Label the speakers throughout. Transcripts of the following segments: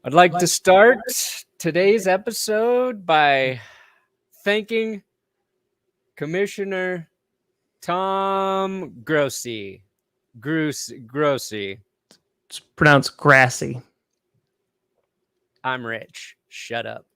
Speaker 1: I'd like to start today's episode by thanking Commissioner Tom Grossi. Grossi.
Speaker 2: It's pronounced Grassy.
Speaker 1: I'm rich. Shut up.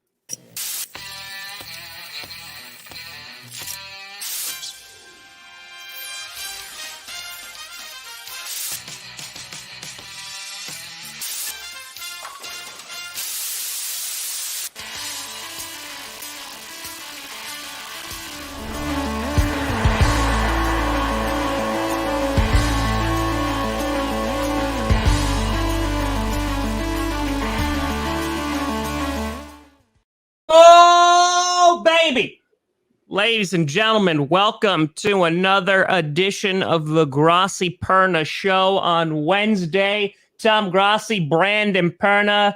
Speaker 2: Oh, baby! Ladies and gentlemen, welcome to another edition of the Grossi Perna Show on Wednesday. Tom Grossi, Brandon Perna.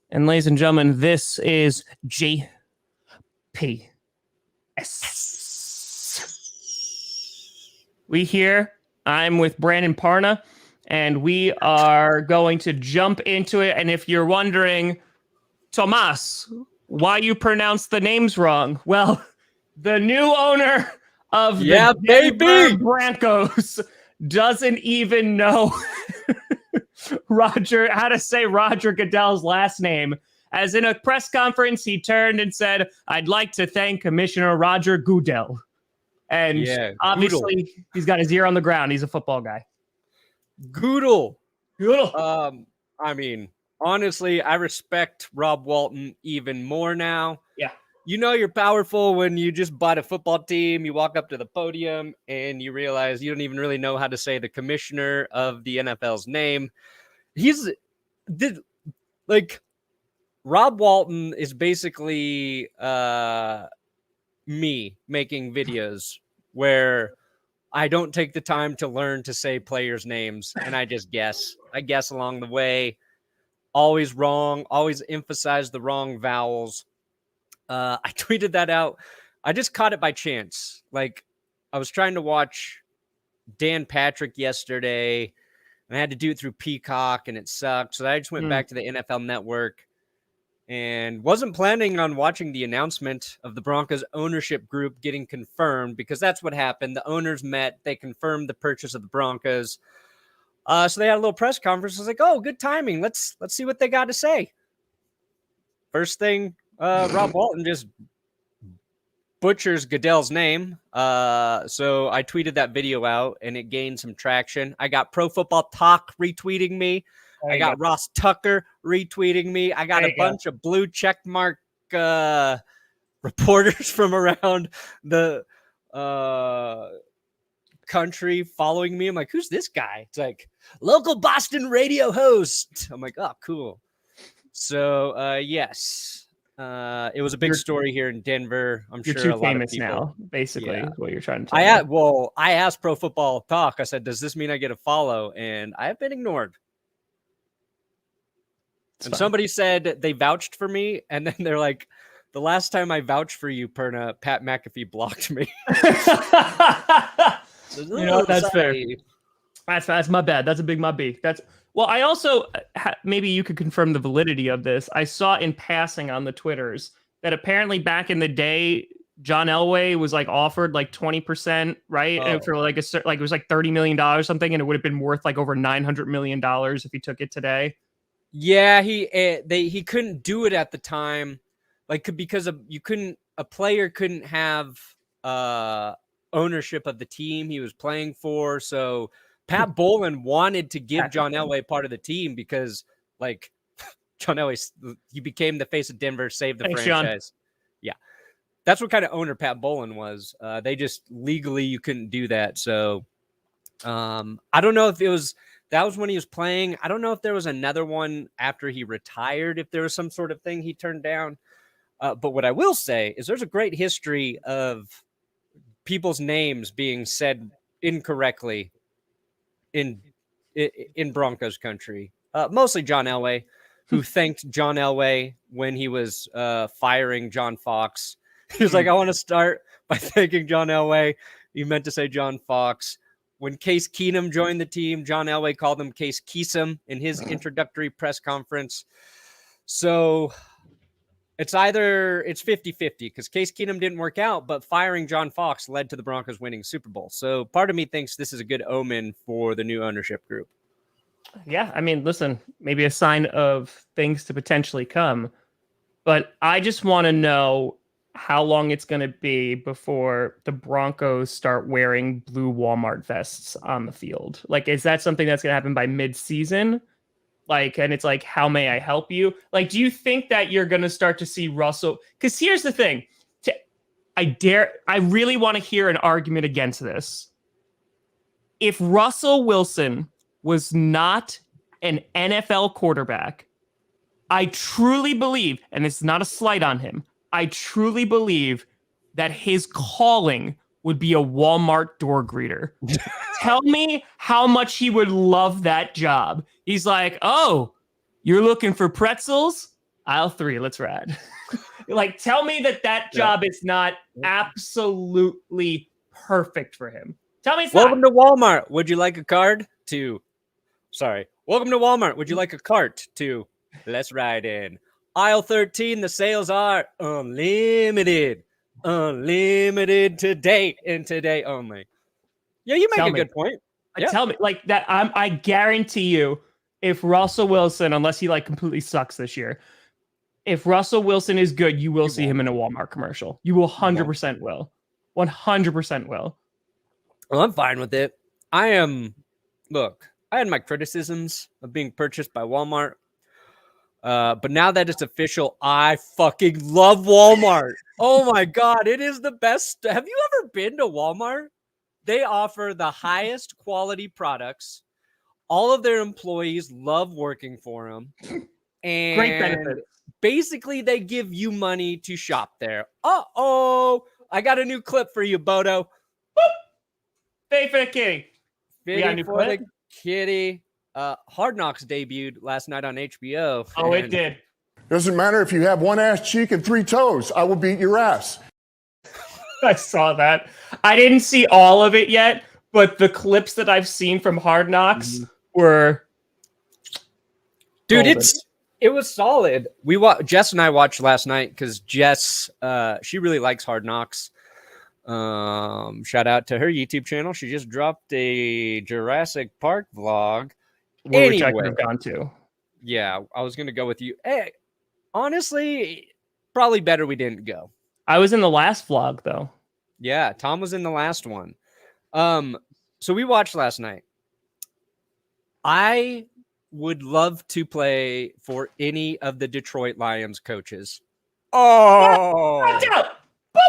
Speaker 2: And ladies and gentlemen, this is GPS. We here, I'm with Brandon Perna, and we are going to jump into it. And if you're wondering, Tomas, why you pronounce the names wrong? Well, the new owner of the Denver Broncos doesn't even know how to say Roger Goodell's last name. As in a press conference, he turned and said, "I'd like to thank Commissioner Roger Goodell." And obviously, he's got his ear on the ground. He's a football guy.
Speaker 1: Goodell.
Speaker 2: Goodell.
Speaker 1: I mean, honestly, I respect Rob Walton even more now.
Speaker 2: Yeah.
Speaker 1: You know you're powerful when you just bought a football team, you walk up to the podium, and you realize you don't even really know how to say the commissioner of the NFL's name. Rob Walton is basically me making videos where I don't take the time to learn to say players' names, and I just guess. I guess along the way. Always wrong, always emphasize the wrong vowels. I tweeted that out. I just caught it by chance. Like, I was trying to watch Dan Patrick yesterday, and I had to do it through Peacock, and it sucked. So I just went back to the NFL Network and wasn't planning on watching the announcement of the Broncos ownership group getting confirmed, because that's what happened. The owners met. They confirmed the purchase of the Broncos. So they had a little press conference. I was like, oh, good timing. Let's see what they got to say. First thing, Rob Walton just butchers Goodell's name. So I tweeted that video out, and it gained some traction. I got Pro Football Talk retweeting me. I got Ross Tucker retweeting me. I got a bunch of blue checkmark reporters from around the country following me. I'm like, who's this guy? It's like, local Boston radio host. I'm like, oh, cool. So yes, it was a big story here in Denver.
Speaker 2: You're
Speaker 1: sure
Speaker 2: too famous now, basically, is what you're trying to tell
Speaker 1: me. I asked Pro Football Talk. I said, does this mean I get a follow? And I have been ignored. And somebody said they vouched for me, and then they're like, the last time I vouched for you, Perna, Pat McAfee blocked me.
Speaker 2: You know, that's fair. That's my bad. That's a big my B. Well, I also maybe you could confirm the validity of this. I saw in passing on the Twitters that apparently back in the day, John Elway was like offered like 20%, right?
Speaker 1: Oh.
Speaker 2: And for like it was like $30 million or something, and it would have been worth like over $900 million if he took it today.
Speaker 1: Yeah, he couldn't do it at the time, like because a player couldn't have ownership of the team he was playing for. So Pat Bowlen wanted to give John Elway part of the team because, like, John Elway, he became the face of Denver, saved the franchise. John. Yeah, that's what kind of owner Pat Bowlen was. They just legally you couldn't do that. So I don't know if that was when he was playing. I don't know if there was another one after he retired, if there was some sort of thing he turned down. But what I will say is there's a great history of people's names being said incorrectly in Broncos country. Mostly John Elway, who thanked John Elway when he was firing John Fox. He was like, I want to start by thanking John Elway. He meant to say John Fox. When Case Keenum joined the team, John Elway called him Case Keesum in his introductory press conference. So it's 50-50 because Case Keenum didn't work out, but firing John Fox led to the Broncos winning Super Bowl. So part of me thinks this is a good omen for the new ownership group.
Speaker 2: Yeah, I mean, listen, maybe a sign of things to potentially come. But I just want to know how long it's going to be before the Broncos start wearing blue Walmart vests on the field. Like, is that something that's going to happen by mid-season? Like, and it's like, how may I help you? Like, do you think that you're going to start to see Russell? Because here's the thing. I really want to hear an argument against this. If Russell Wilson was not an NFL quarterback, I truly believe, and it's not a slight on him, I truly believe that his calling would be a Walmart door greeter. Tell me how much he would love that job. He's like, oh, you're looking for pretzels? Aisle 3, let's ride. Like, tell me that job is not absolutely perfect for him. Tell me it's
Speaker 1: Welcome
Speaker 2: not.
Speaker 1: to Walmart. Would you like a card? Welcome to Walmart. Would you like a cart? Let's ride in. Aisle 13, the sales are unlimited. Unlimited today and today only. Yeah, you make a good point.
Speaker 2: Yeah. Tell me, like that. I guarantee you, if Russell Wilson, unless he like completely sucks this year, if Russell Wilson is good, you will see him in a Walmart commercial. You will 100% will. 100% will.
Speaker 1: Well, I'm fine with it. Look, I had my criticisms of being purchased by Walmart. But now that it's official, I fucking love Walmart. Oh my God, it is the best. Have you ever been to Walmart? They offer the highest quality products. All of their employees love working for them. And
Speaker 2: great benefit.
Speaker 1: Basically, they give you money to shop there. Uh-oh. I got a new clip for you, Bodo.
Speaker 2: Fitty for the kitty.
Speaker 1: Fitty for the kitty. Hard Knocks debuted last night on HBO.
Speaker 2: Oh, it did.
Speaker 3: Doesn't matter if you have one ass cheek and 3 toes. I will beat your ass.
Speaker 2: I saw that. I didn't see all of it yet, but the clips that I've seen from Hard Knocks were...
Speaker 1: Dude, it was solid. Jess and I watched last night because Jess, she really likes Hard Knocks. Shout out to her YouTube channel. She just dropped a Jurassic Park vlog.
Speaker 2: Which I could have gone to.
Speaker 1: Yeah, I was going to go with you. Hey, honestly, probably better we didn't go.
Speaker 2: I was in the last vlog, though.
Speaker 1: Yeah, Tom was in the last one. So we watched last night. I would love to play for any of the Detroit Lions coaches. Oh!
Speaker 2: Watch out! Boop!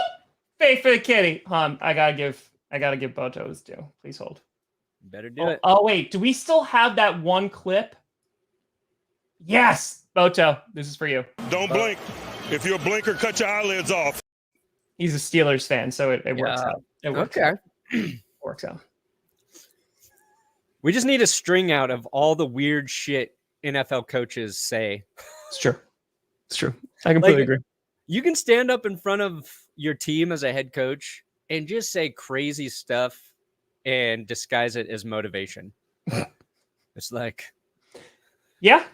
Speaker 2: Faith for the kitty. I gotta give Boto his due. Please hold.
Speaker 1: Better do it.
Speaker 2: Oh, wait. Do we still have that one clip? Yes! Boto, this is for you.
Speaker 4: Don't blink. If you're a blinker, cut your eyelids off.
Speaker 2: He's a Steelers fan, so it works out. It works out. Works out.
Speaker 1: We just need a string out of all the weird shit NFL coaches say.
Speaker 2: It's true. It's true. I completely agree.
Speaker 1: You can stand up in front of your team as a head coach and just say crazy stuff and disguise it as motivation. It's like...
Speaker 2: Yeah.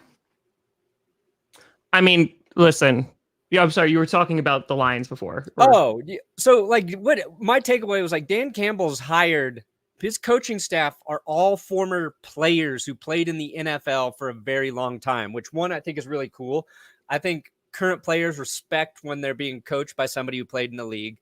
Speaker 2: I mean, listen. Yeah, I'm sorry. You were talking about the Lions before.
Speaker 1: Oh, so like what my takeaway was like Dan Campbell's hired. His coaching staff are all former players who played in the NFL for a very long time, which one I think is really cool. I think current players respect when they're being coached by somebody who played in the league.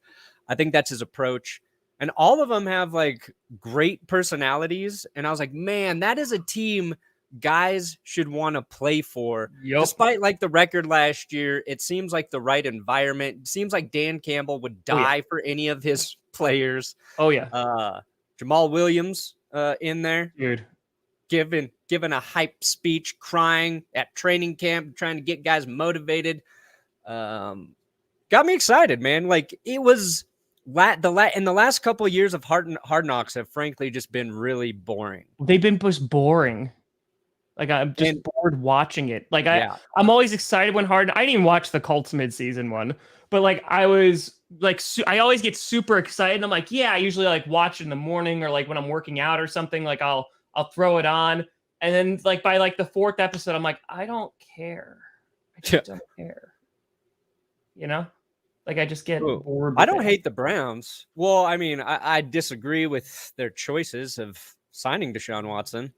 Speaker 1: I think that's his approach. And all of them have like great personalities. And I was like, man, that is a team guys should want to play for. Yep. Despite like the record last year, it seems like the right environment. It seems like Dan Campbell would die for any of his players.
Speaker 2: Oh yeah.
Speaker 1: Jamal Williams in there.
Speaker 2: Dude.
Speaker 1: Giving a hype speech, crying at training camp, trying to get guys motivated. Got me excited, man. Like it was in the last couple of years of Hard Knocks have frankly just been really boring.
Speaker 2: They've been just boring. Like I'm just bored watching it. Like I'm always excited when I didn't even watch the Colts mid-season one, but like I was like I always get super excited. And I'm like, yeah, I usually like watch it in the morning or like when I'm working out or something. Like I'll throw it on, and then like by like the 4th episode, I'm like, I don't care. just don't care. You know? Like, I just get bored.
Speaker 1: I don't hate the Browns. Well, I mean, I disagree with their choices of signing Deshaun Watson.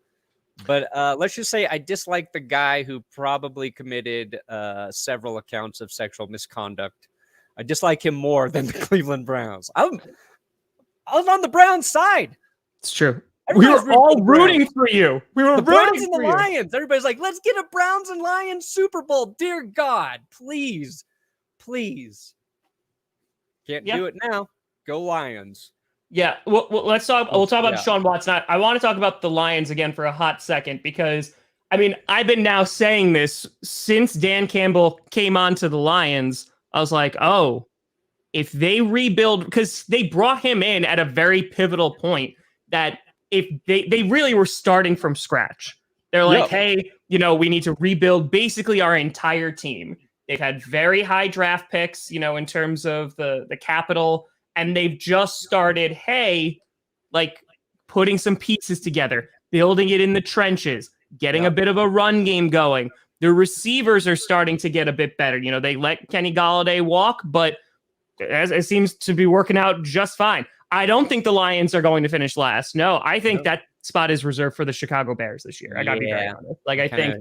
Speaker 1: But let's just say I dislike the guy who probably committed several accounts of sexual misconduct. I dislike him more than the Cleveland Browns. I was on the Browns side.
Speaker 2: It's true. We were all rooting for you. We were
Speaker 1: the Browns and
Speaker 2: for
Speaker 1: the
Speaker 2: you.
Speaker 1: Lions. Everybody's like, let's get a Browns and Lions Super Bowl. Dear God, please. Can't do it now. Go Lions.
Speaker 2: Yeah, well, let's talk. We'll talk about Deshaun Watson. I want to talk about the Lions again for a hot second because, I mean, I've been now saying this since Dan Campbell came on to the Lions. I was like, oh, if they rebuild, because they brought him in at a very pivotal point that if they really were starting from scratch. They're like, hey, we need to rebuild basically our entire team. They've had very high draft picks, in terms of the capital. And they've just started, putting some pieces together, building it in the trenches, getting a bit of a run game going. The receivers are starting to get a bit better. They let Kenny Golladay walk, but it seems to be working out just fine. I don't think the Lions are going to finish last. No, I think that spot is reserved for the Chicago Bears this year. I got to be very honest. I think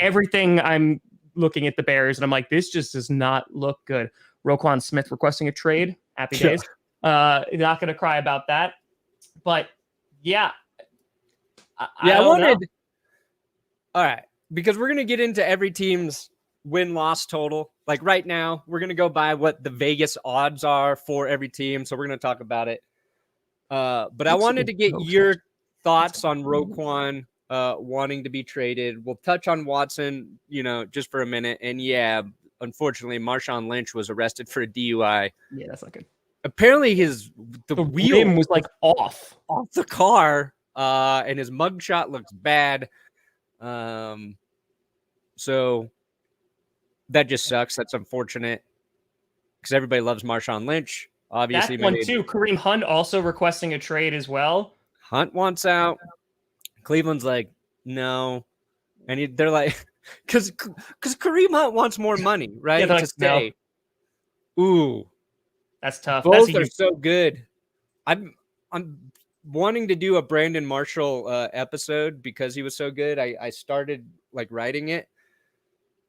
Speaker 2: everything I'm looking at the Bears, and I'm like, this just does not look good. Roquan Smith requesting a trade. Happy days. Not going to cry about that. But, I wanted...
Speaker 1: All right. Because we're going to get into every team's win-loss total. Like right now, we're going to go by what the Vegas odds are for every team. So we're going to talk about it. But I wanted to get your thoughts on Roquan wanting to be traded. We'll touch on Watson, just for a minute. And unfortunately, Marshawn Lynch was arrested for a DUI.
Speaker 2: Yeah, that's not good.
Speaker 1: Apparently, the wheel
Speaker 2: was off
Speaker 1: the car, and his mugshot looks bad. So that just sucks. That's unfortunate because everybody loves Marshawn Lynch. Obviously,
Speaker 2: that one too. Kareem Hunt also requesting a trade as well.
Speaker 1: Hunt wants out. Cleveland's like, no, and they're like, because Kareem Hunt wants more money, right? To stay. No. Ooh,
Speaker 2: that's tough.
Speaker 1: Both are so good. I'm wanting to do a Brandon Marshall episode because he was so good. I started writing it.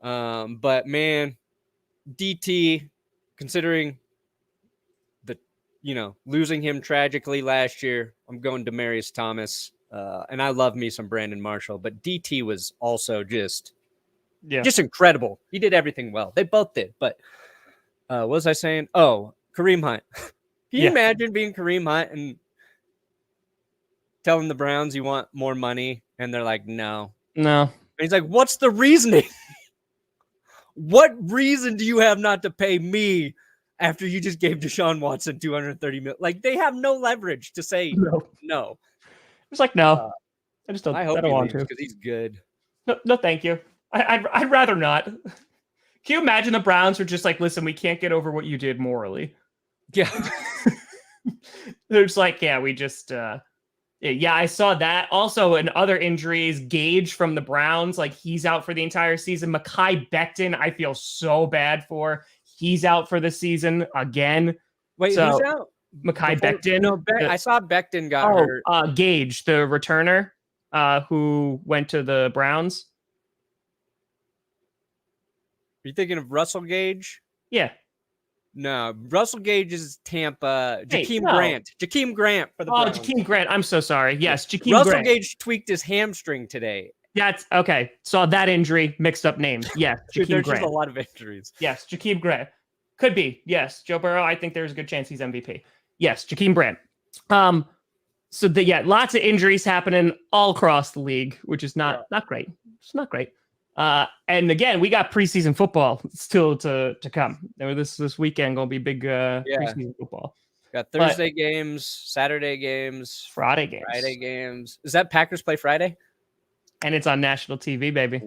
Speaker 1: But man, DT, considering the losing him tragically last year, I'm going Demaryius Thomas. And I love me some Brandon Marshall, but DT was also just incredible. He did everything well. They both did. But what was I saying? Oh, Kareem Hunt. Can you imagine being Kareem Hunt and telling the Browns you want more money? And they're like, no.
Speaker 2: And
Speaker 1: he's like, what's the reasoning? What reason do you have not to pay me after you just gave Deshaun Watson $230 million? They have no leverage to say no.
Speaker 2: It's like, no. I just don't.
Speaker 1: I hope
Speaker 2: I don't want to
Speaker 1: because he's good.
Speaker 2: No, thank you. I'd rather not. Can you imagine the Browns are just like, listen, we can't get over what you did morally.
Speaker 1: Yeah.
Speaker 2: They're just like, we just I saw that. Also, in other injuries, Gage from the Browns, he's out for the entire season. Mekhi Becton, I feel so bad for. He's out for the season again.
Speaker 1: Wait, who's out?
Speaker 2: Mekhi Becton.
Speaker 1: No, I saw Becton got hurt.
Speaker 2: Gage, the returner, who went to the Browns.
Speaker 1: Are you thinking of Russell Gage?
Speaker 2: Yeah.
Speaker 1: No, Russell Gage is Tampa. Jakeem Grant. Jakeem Grant for the Browns.
Speaker 2: Jakeem Grant. I'm so sorry. Yes, Jakeem
Speaker 1: Russell
Speaker 2: Grant.
Speaker 1: Gage tweaked his hamstring today.
Speaker 2: That's okay. Saw that injury, mixed up names. Yes, Jakeem
Speaker 1: There's
Speaker 2: Grant.
Speaker 1: just a lot of injuries.
Speaker 2: Yes, Jakeem Grant. Could be. Yes, Joe Burrow. I think there's a good chance he's MVP. Yes, Jakeem Grant. So lots of injuries happening all across the league, which is not great. It's not great. And again, we got preseason football still to come. This weekend gonna be big preseason football.
Speaker 1: Got Thursday games, Saturday games,
Speaker 2: Friday games.
Speaker 1: Is that Packers play Friday?
Speaker 2: And it's on national TV, baby.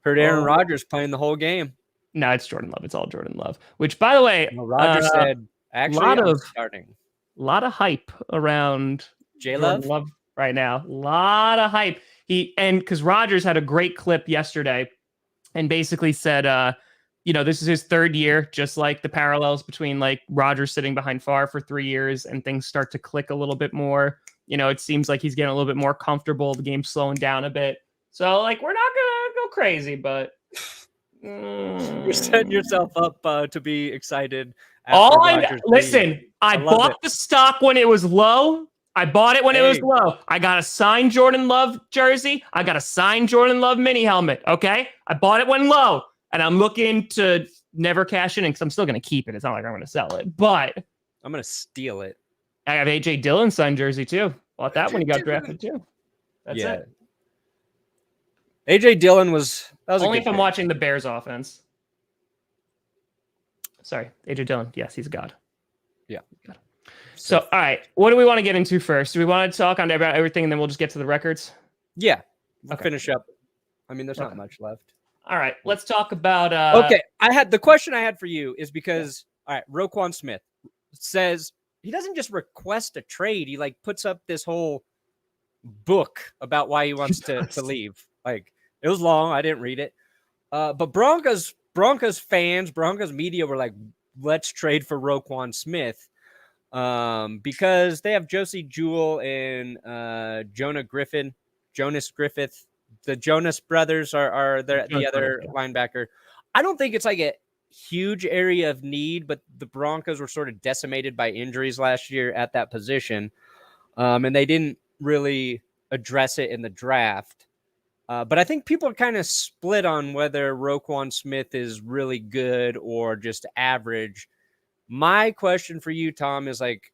Speaker 1: Heard Aaron Rodgers playing the whole game.
Speaker 2: No, it's Jordan Love. It's all Jordan Love. Which, by the way,
Speaker 1: Rodgers said actually starting.
Speaker 2: A lot of hype around
Speaker 1: J-Love
Speaker 2: right now. A lot of hype. Because Rodgers had a great clip yesterday and basically said, this is his third year, just like the parallels between like Rodgers sitting behind Favre for 3 years and things start to click a little bit more. It seems like he's getting a little bit more comfortable. The game's slowing down a bit. So like, we're not going to go crazy, but
Speaker 1: you're setting yourself up to be excited.
Speaker 2: Listen, I bought the stock when it was low. I bought it when it was low. I got a signed Jordan Love jersey. I got a signed Jordan Love mini helmet. Okay. I bought it when low. And I'm looking to never cash in because I'm still going to keep it. It's not like I'm going to sell it, but
Speaker 1: I'm going to steal it.
Speaker 2: I have AJ Dillon's signed jersey too. Bought that when he got drafted too. That's it.
Speaker 1: AJ Dillon was
Speaker 2: only if I'm watching the Bears offense. Sorry, AJ Dillon. Yes, he's a god.
Speaker 1: Yeah.
Speaker 2: So, all right, what do we want to get into first? Do we want to talk about everything and then we'll just get to the records?
Speaker 1: Yeah, we'll finish up. I mean, there's not much left.
Speaker 2: All right, let's talk about.
Speaker 1: Okay, the question I had for you is because all right, Roquan Smith says he doesn't just request a trade; he like puts up this whole book about why he wants to leave. Like it was long, I didn't read it, but Broncos fans, Broncos media were like, "Let's trade for Roquan Smith," because they have Josie Jewell and Jonas Griffith. The Jonas brothers are the other linebacker. I don't think it's like a huge area of need, but the Broncos were sort of decimated by injuries last year at that position, and they didn't really address it in the draft. But I think people are kind of split on whether Roquan Smith is really good or just average. My question for you, Tom, is like,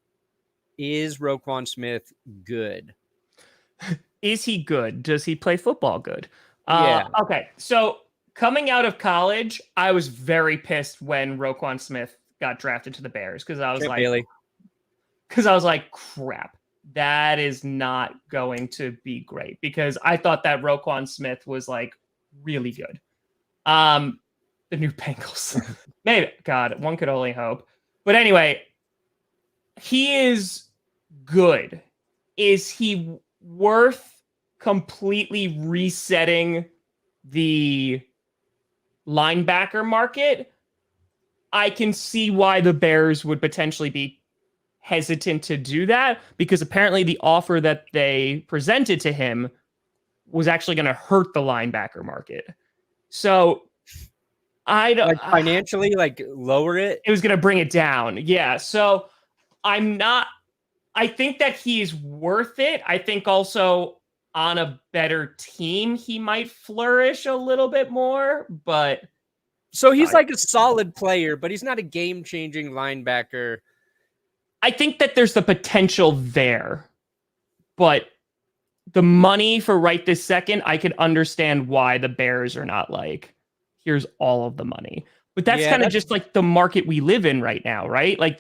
Speaker 1: is Roquan Smith good?
Speaker 2: Is he good? Does he play football good?
Speaker 1: Yeah.
Speaker 2: Okay. So coming out of college, I was very pissed when Roquan Smith got drafted to the Bears because I was like, crap, that is not going to be great because I thought that Roquan Smith was like really good. The new Bengals, maybe. God, one could only hope. But anyway, he is good. Is he worth completely resetting the linebacker market? I can see why the Bears would potentially be hesitant to do that because apparently the offer that they presented to him was actually going to hurt the linebacker market. So I don't
Speaker 1: like financially like lower it.
Speaker 2: It was going to bring it down. Yeah. So I think that he's worth it. I think also on a better team, he might flourish a little bit more, but
Speaker 1: so he's like a solid player, but he's not a game-changing linebacker.
Speaker 2: I think that there's the potential there, but the money for right this second, I could understand why the Bears are not like, here's all of the money. But that's kind of just like the market we live in right now, right? Like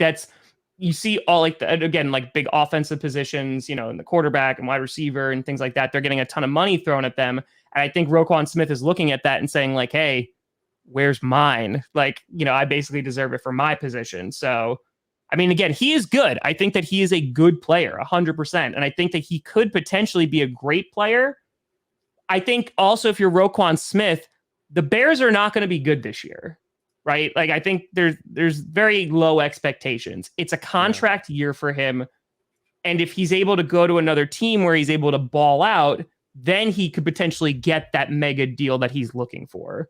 Speaker 2: you see all like like big offensive positions, in the quarterback and wide receiver and things like that. They're getting a ton of money thrown at them. And I think Roquan Smith is looking at that and saying like, hey, where's mine? Like, I basically deserve it for my position. So, I mean, again, he is good. I think that he is a good player, 100%. And I think that he could potentially be a great player. I think also if you're Roquan Smith, the Bears are not going to be good this year. Right? Like, I think there's very low expectations. It's a contract year for him. And if he's able to go to another team where he's able to ball out, then he could potentially get that mega deal that he's looking for.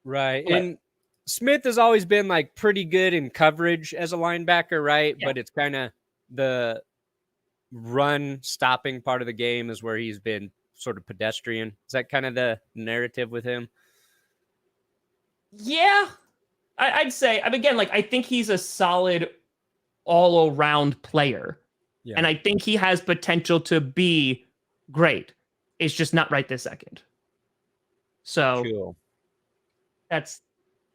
Speaker 1: Right. And Smith has always been like pretty good in coverage as a linebacker, right? Yeah. But it's kind of the run stopping part of the game is where he's been sort of pedestrian. Is that kind of the narrative with him?
Speaker 2: Yeah, I'd say. Again, like I think he's a solid all-around player, and I think he has potential to be great. It's just not right this second. So that's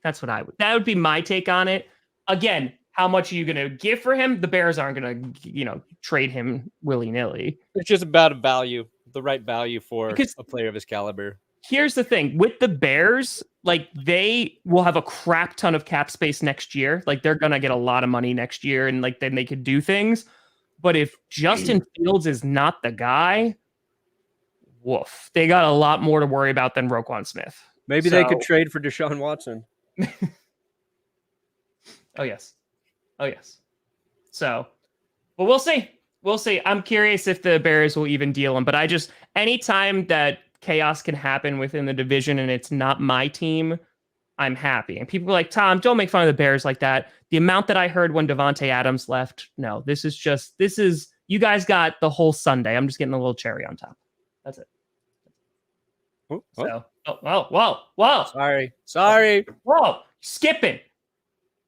Speaker 2: what that would be my take on it. Again, how much are you going to give for him? The Bears aren't going to, trade him willy-nilly.
Speaker 1: It's just about a value, the right value for a player of his caliber.
Speaker 2: Here's the thing with the Bears, like they will have a crap ton of cap space next year. Like they're going to get a lot of money next year and like then they could do things. But if Justin Fields is not the guy, woof, they got a lot more to worry about than Roquan Smith.
Speaker 1: Maybe they could trade for Deshaun Watson.
Speaker 2: Oh, yes. So, well, we'll see. I'm curious if the Bears will even deal him. But anytime that chaos can happen within the division and it's not my team, I'm happy. And people are like, Tom, don't make fun of the Bears like that. The amount that I heard when Devontae Adams left, no, this is, you guys got the whole Sunday. I'm just getting a little cherry on top. That's it.
Speaker 1: Oh.
Speaker 2: So, whoa.
Speaker 1: Sorry.
Speaker 2: Whoa, skipping.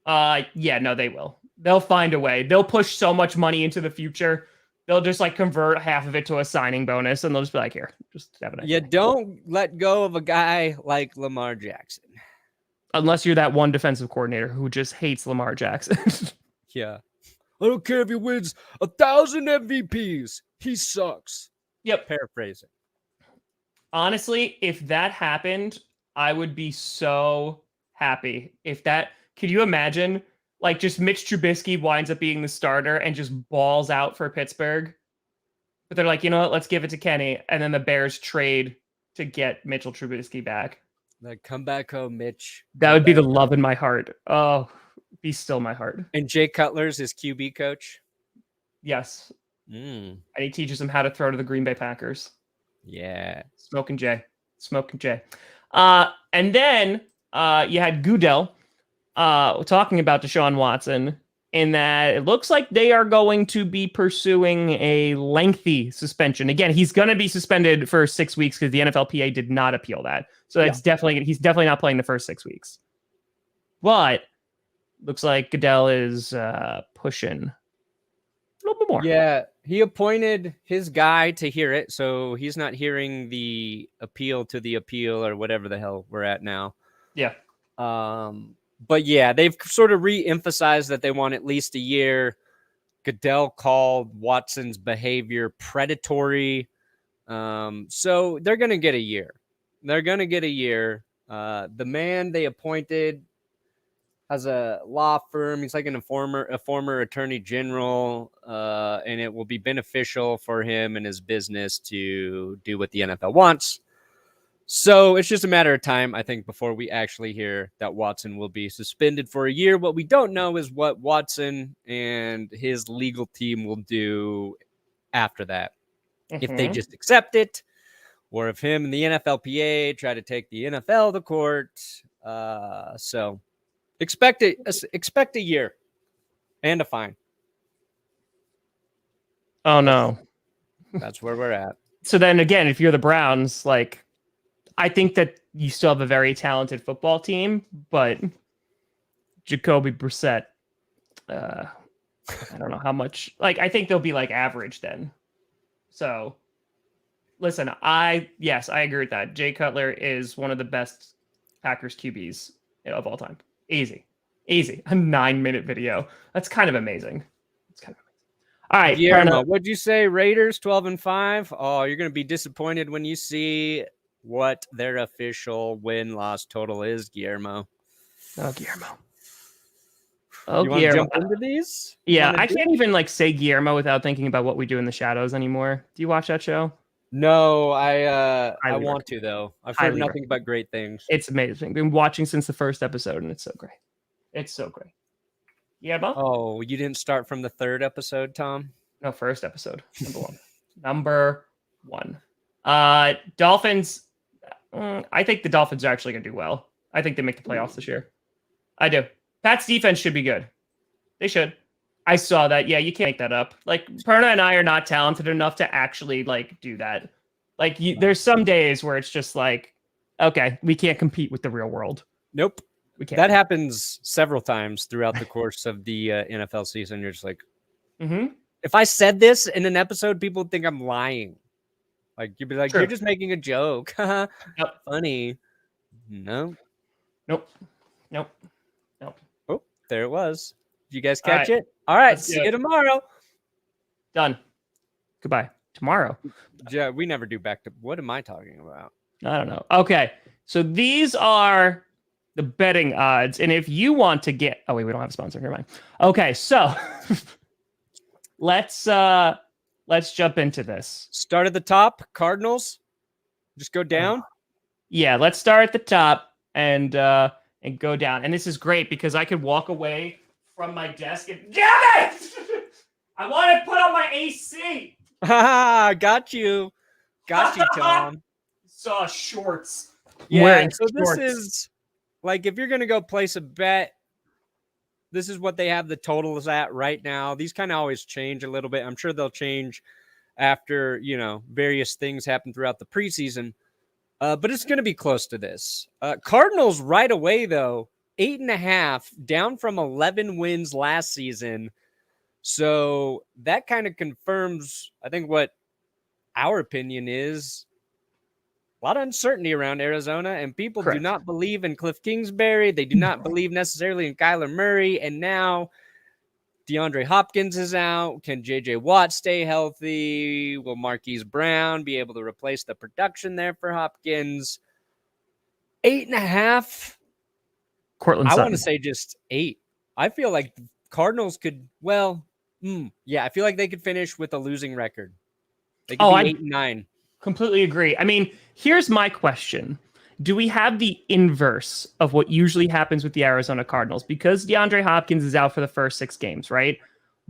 Speaker 2: Yeah, no, they will. They'll find a way. They'll push so much money into the future. They'll just like convert half of it to a signing bonus, and they'll just be like, here, just have an idea.
Speaker 1: You don't let go of a guy like Lamar Jackson.
Speaker 2: Unless you're that one defensive coordinator who just hates Lamar Jackson.
Speaker 1: Yeah. I don't care if he wins 1,000 MVPs. He sucks.
Speaker 2: Yep.
Speaker 1: Paraphrasing.
Speaker 2: Honestly, if that happened, I would be so happy. Could you imagine, like, just Mitch Trubisky winds up being the starter and just balls out for Pittsburgh? But they're like, you know what? Let's give it to Kenny. And then the Bears trade to get Mitchell Trubisky back.
Speaker 1: Like, come back home, Mitch.
Speaker 2: That would be the love in my heart. Oh, be still my heart.
Speaker 1: And Jay Cutler's his QB coach?
Speaker 2: Yes.
Speaker 1: And
Speaker 2: he teaches him how to throw to the Green Bay Packers.
Speaker 1: Yeah.
Speaker 2: Smoking Jay. And then you had Goodell talking about Deshaun Watson, in that it looks like they are going to be pursuing a lengthy suspension. Again, he's going to be suspended for 6 weeks because the NFLPA did not appeal that. So he's definitely not playing the first 6 weeks. But looks like Goodell is pushing a little bit more.
Speaker 1: Yeah, he appointed his guy to hear it, so he's not hearing the appeal to the appeal or whatever the hell we're at now.
Speaker 2: Yeah.
Speaker 1: But yeah, they've sort of re-emphasized that they want at least a year. Goodell called Watson's behavior predatory. So they're going to get a year. The man they appointed has a law firm. He's like a former attorney general, and it will be beneficial for him and his business to do what the NFL wants. So it's just a matter of time, I think, before we actually hear that Watson will be suspended for a year. What we don't know is what Watson and his legal team will do after that. If they just accept it, or if him and the NFLPA try to take the NFL to court. So expect a year and a fine.
Speaker 2: Oh, no.
Speaker 1: That's where we're at.
Speaker 2: So then again, if you're the Browns, like, I think that you still have a very talented football team, but Jacoby Brissett, I don't know how much. Like, I think they'll be like average then. So, listen, I agree with that. Jay Cutler is one of the best Packers QBs of all time. Easy. A 9-minute video. That's kind of amazing. All right,
Speaker 1: Guillermo, what'd you say? Raiders 12-5. Oh, you're gonna be disappointed when you see what their official win-loss total is, Guillermo.
Speaker 2: Oh, Guillermo.
Speaker 1: You want to jump into these?
Speaker 2: Yeah, I can't even like say Guillermo without thinking about What We Do in the Shadows anymore. Do you watch that show?
Speaker 1: No, I want to though. I've heard nothing but great things.
Speaker 2: It's amazing. Been watching since the first episode, and it's so great. Yeah, Bob?
Speaker 1: Oh, you didn't start from the third episode, Tom?
Speaker 2: No, first episode. Number one. Dolphins. I think the Dolphins are actually going to do well. I think they make the playoffs this year. I do. Pat's defense should be good. They should. I saw that. Yeah, you can't make that up. Like, Perna and I are not talented enough to actually like do that. Like, there's some days where it's just like, okay, we can't compete with the real world.
Speaker 1: Nope.
Speaker 2: We can't.
Speaker 1: That happens several times throughout the course of the NFL season. You're just like, if I said this in an episode, people would think I'm lying. Like, you'd be like, You're just making a joke. Yep. Funny. No.
Speaker 2: Nope.
Speaker 1: Oh, there it was. Did you guys catch it? All right. See you tomorrow.
Speaker 2: Done. Goodbye. Tomorrow.
Speaker 1: Yeah, we never do back to. What am I talking about?
Speaker 2: I don't know. Okay. So these are the betting odds. And if you want to get, oh wait, we don't have a sponsor. Never mind. Okay. So let's jump into this.
Speaker 1: Start at the top. Cardinals. Just go down.
Speaker 2: Yeah, let's start at the top and go down. And this is great because I could walk away from my desk and damn it! I want to put on my AC.
Speaker 1: Got you, Tom.
Speaker 2: Saw shorts.
Speaker 1: Yeah, so this is like if you're gonna go place a bet, this is what they have the totals at right now. These kind of always change a little bit. I'm sure they'll change after various things happen throughout the preseason. But it's going to be close to this. Cardinals right away, though, 8.5, down from 11 wins last season. So that kind of confirms, I think, what our opinion is. A lot of uncertainty around Arizona, and people do not believe in Cliff Kingsbury. They do not believe necessarily in Kyler Murray. And now DeAndre Hopkins is out. Can J.J. Watt stay healthy? Will Marquise Brown be able to replace the production there for Hopkins? 8.5.
Speaker 2: Cortland
Speaker 1: I
Speaker 2: Sutton.
Speaker 1: want to say just 8. I feel like Cardinals could, I feel like they could finish with a losing record. They could be 8-9.
Speaker 2: Completely agree. I mean, here's my question. Do we have the inverse of what usually happens with the Arizona Cardinals? Because DeAndre Hopkins is out for the first 6 games, right?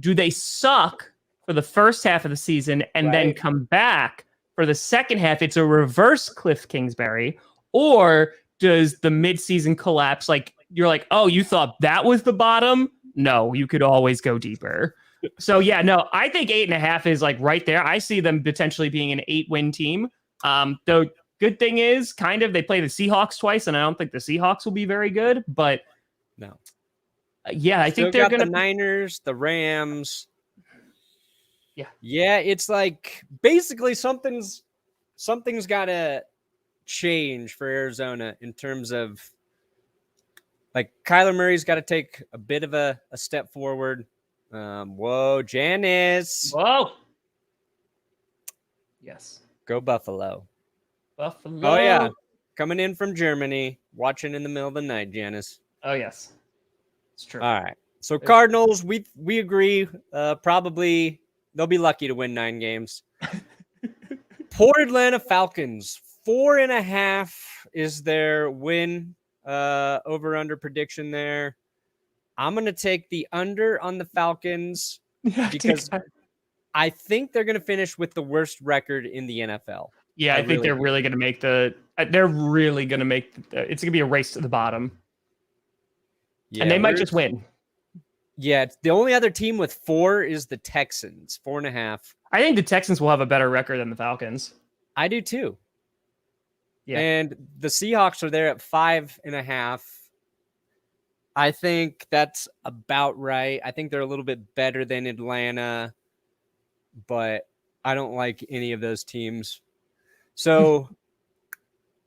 Speaker 2: Do they suck for the first half of the season and then come back for the second half? It's a reverse Cliff Kingsbury. Or does the midseason collapse? Like, you're like, oh, you thought that was the bottom? No, you could always go deeper. So, yeah, no, I think 8.5 is like right there. I see them potentially being an 8-win team. Though, good thing is, kind of, they play the Seahawks twice, and I don't think the Seahawks will be very good. But
Speaker 1: no,
Speaker 2: I think they're going to
Speaker 1: the Niners, the Rams.
Speaker 2: Yeah,
Speaker 1: it's like basically something's got to change for Arizona in terms of like Kyler Murray's got to take a bit of a step forward. Whoa, Janice.
Speaker 2: Whoa. Yes.
Speaker 1: Go Buffalo.
Speaker 2: Buffalo.
Speaker 1: Oh, yeah. Coming in from Germany, watching in the middle of the night, Janice.
Speaker 2: Oh, yes. It's true.
Speaker 1: All right. So Cardinals, we agree. Probably they'll be lucky to win 9 games. Poor Atlanta Falcons. 4.5 is their win over-under prediction there. I'm going to take the under on the Falcons because I think they're going to finish with the worst record in the NFL.
Speaker 2: Yeah, I think they're really going to make they're really going to make it's going to be a race to the bottom. Yeah, and they might just win.
Speaker 1: Yeah, the only other team with 4 is the Texans, 4.5.
Speaker 2: I think the Texans will have a better record than the Falcons.
Speaker 1: I do too.
Speaker 2: Yeah.
Speaker 1: And the Seahawks are there at 5.5. I think that's about right. I think they're a little bit better than Atlanta, but I don't like any of those teams. So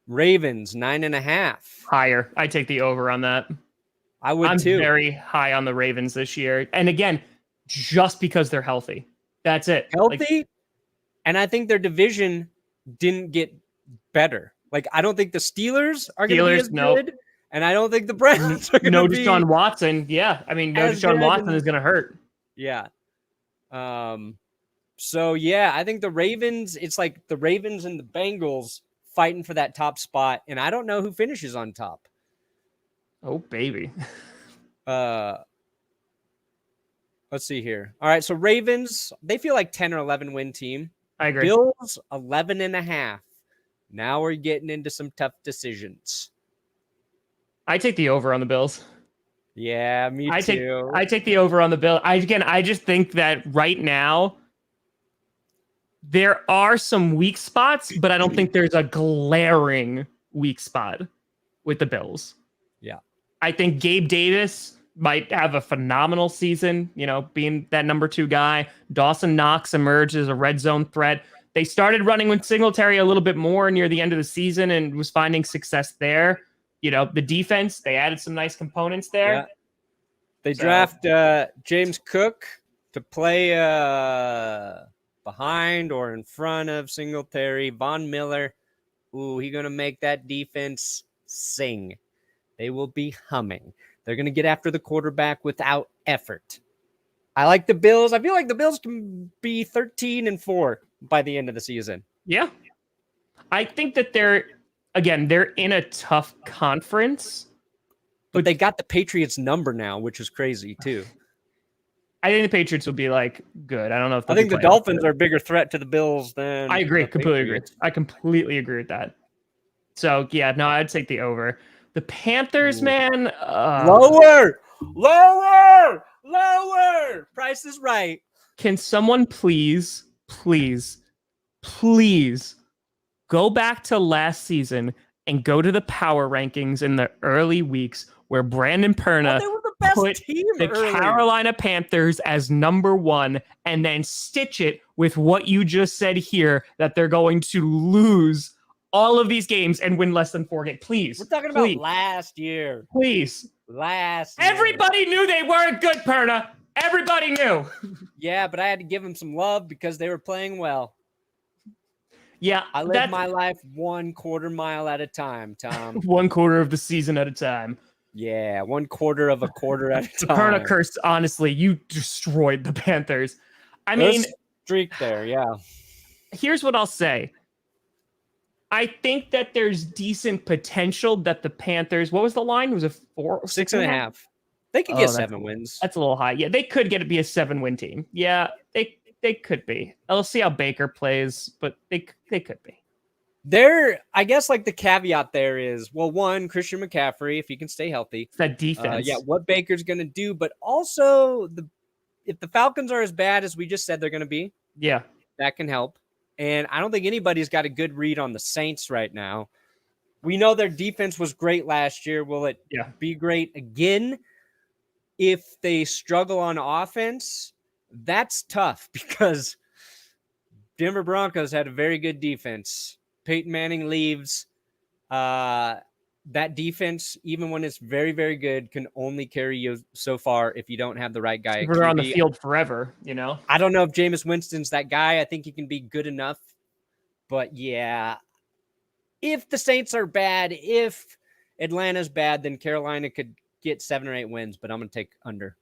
Speaker 1: Ravens, 9.5.
Speaker 2: Higher. I take the over on that.
Speaker 1: I'm too.
Speaker 2: Very high on the Ravens this year. And again, just because they're healthy. That's it.
Speaker 1: Healthy? And I think their division didn't get better. Like, I don't think the Steelers are going to be as good. And I don't think the Browns are going to be.
Speaker 2: No Deshaun Watson. Yeah. I mean, no Deshaun Watson is going to hurt.
Speaker 1: Yeah. So, yeah, I think the Ravens, it's like the Ravens and the Bengals fighting for that top spot. And I don't know who finishes on top.
Speaker 2: Oh, baby.
Speaker 1: Let's see here. All right. So Ravens, they feel like 10 or 11 win team.
Speaker 2: I agree.
Speaker 1: Bills, 11.5. Now we're getting into some tough decisions.
Speaker 2: I take the over on the Bills.
Speaker 1: Yeah, me too.
Speaker 2: I take the over on the Bills. I just think that right now there are some weak spots, but I don't think there's a glaring weak spot with the Bills.
Speaker 1: Yeah.
Speaker 2: I think Gabe Davis might have a phenomenal season, being that number 2 guy. Dawson Knox emerged as a red zone threat. They started running with Singletary a little bit more near the end of the season and was finding success there. The defense, they added some nice components there.
Speaker 1: Yeah. They draft James Cook to play behind or in front of Singletary. Von Miller, he's going to make that defense sing. They will be humming. They're going to get after the quarterback without effort. I like the Bills. I feel like the Bills can be 13-4 by the end of the season.
Speaker 2: Yeah. I think that again, they're in a tough conference.
Speaker 1: But they got the Patriots number now, which is crazy too.
Speaker 2: I think the Patriots will be like good. I don't know if
Speaker 1: I think the Dolphins are a bigger threat to the Bills than
Speaker 2: I agree.
Speaker 1: the
Speaker 2: Completely agree.
Speaker 1: Patriots.
Speaker 2: I completely agree with that. So yeah, no, I'd take the over. The Panthers, man.
Speaker 1: Lower. Price is right.
Speaker 2: Can someone please go back to last season and go to the power rankings in the early weeks where Brandon Perna
Speaker 1: They were the best
Speaker 2: put
Speaker 1: team
Speaker 2: the
Speaker 1: earlier.
Speaker 2: Carolina Panthers as number 1 and then stitch it with what you just said here, that they're going to lose all of these games and win less than 4 games. Please.
Speaker 1: We're talking about last year.
Speaker 2: Please.
Speaker 1: Last year.
Speaker 2: Everybody knew they weren't good, Perna. Everybody knew.
Speaker 1: Yeah, but I had to give them some love because they were playing well.
Speaker 2: Yeah,
Speaker 1: I live my life 1/4 mile at a time, Tom.
Speaker 2: 1/4 of the season at a time.
Speaker 1: Yeah, 1/4 of a quarter at a
Speaker 2: The
Speaker 1: time.
Speaker 2: Perna curse, honestly, you destroyed the Panthers. I mean,
Speaker 1: streak there, yeah.
Speaker 2: Here's what I'll say. I think that there's decent potential that the Panthers, what was the line? Was it 4?
Speaker 1: 6.5. They could get 7 wins.
Speaker 2: That's a little high. Yeah, they could be a 7-win team. Yeah, they could be. I'll see how Baker plays, but they could be.
Speaker 1: I guess like the caveat there is, well, one, Christian McCaffrey, if he can stay healthy.
Speaker 2: It's that defense.
Speaker 1: Yeah, what Baker's going to do, but also if the Falcons are as bad as we just said they're going to be,
Speaker 2: yeah,
Speaker 1: that can help. And I don't think anybody's got a good read on the Saints right now. We know their defense was great last year. Will it be great again? If they struggle on offense, that's tough because Denver Broncos had a very good defense. Peyton Manning leaves. That defense, even when it's very, very good, can only carry you so far if you don't have the right guy.
Speaker 2: We're on the field forever, you know?
Speaker 1: I don't know if Jameis Winston's that guy. I think he can be good enough. But yeah, if the Saints are bad, if Atlanta's bad, then Carolina could get 7 or 8 wins, but I'm going to take under.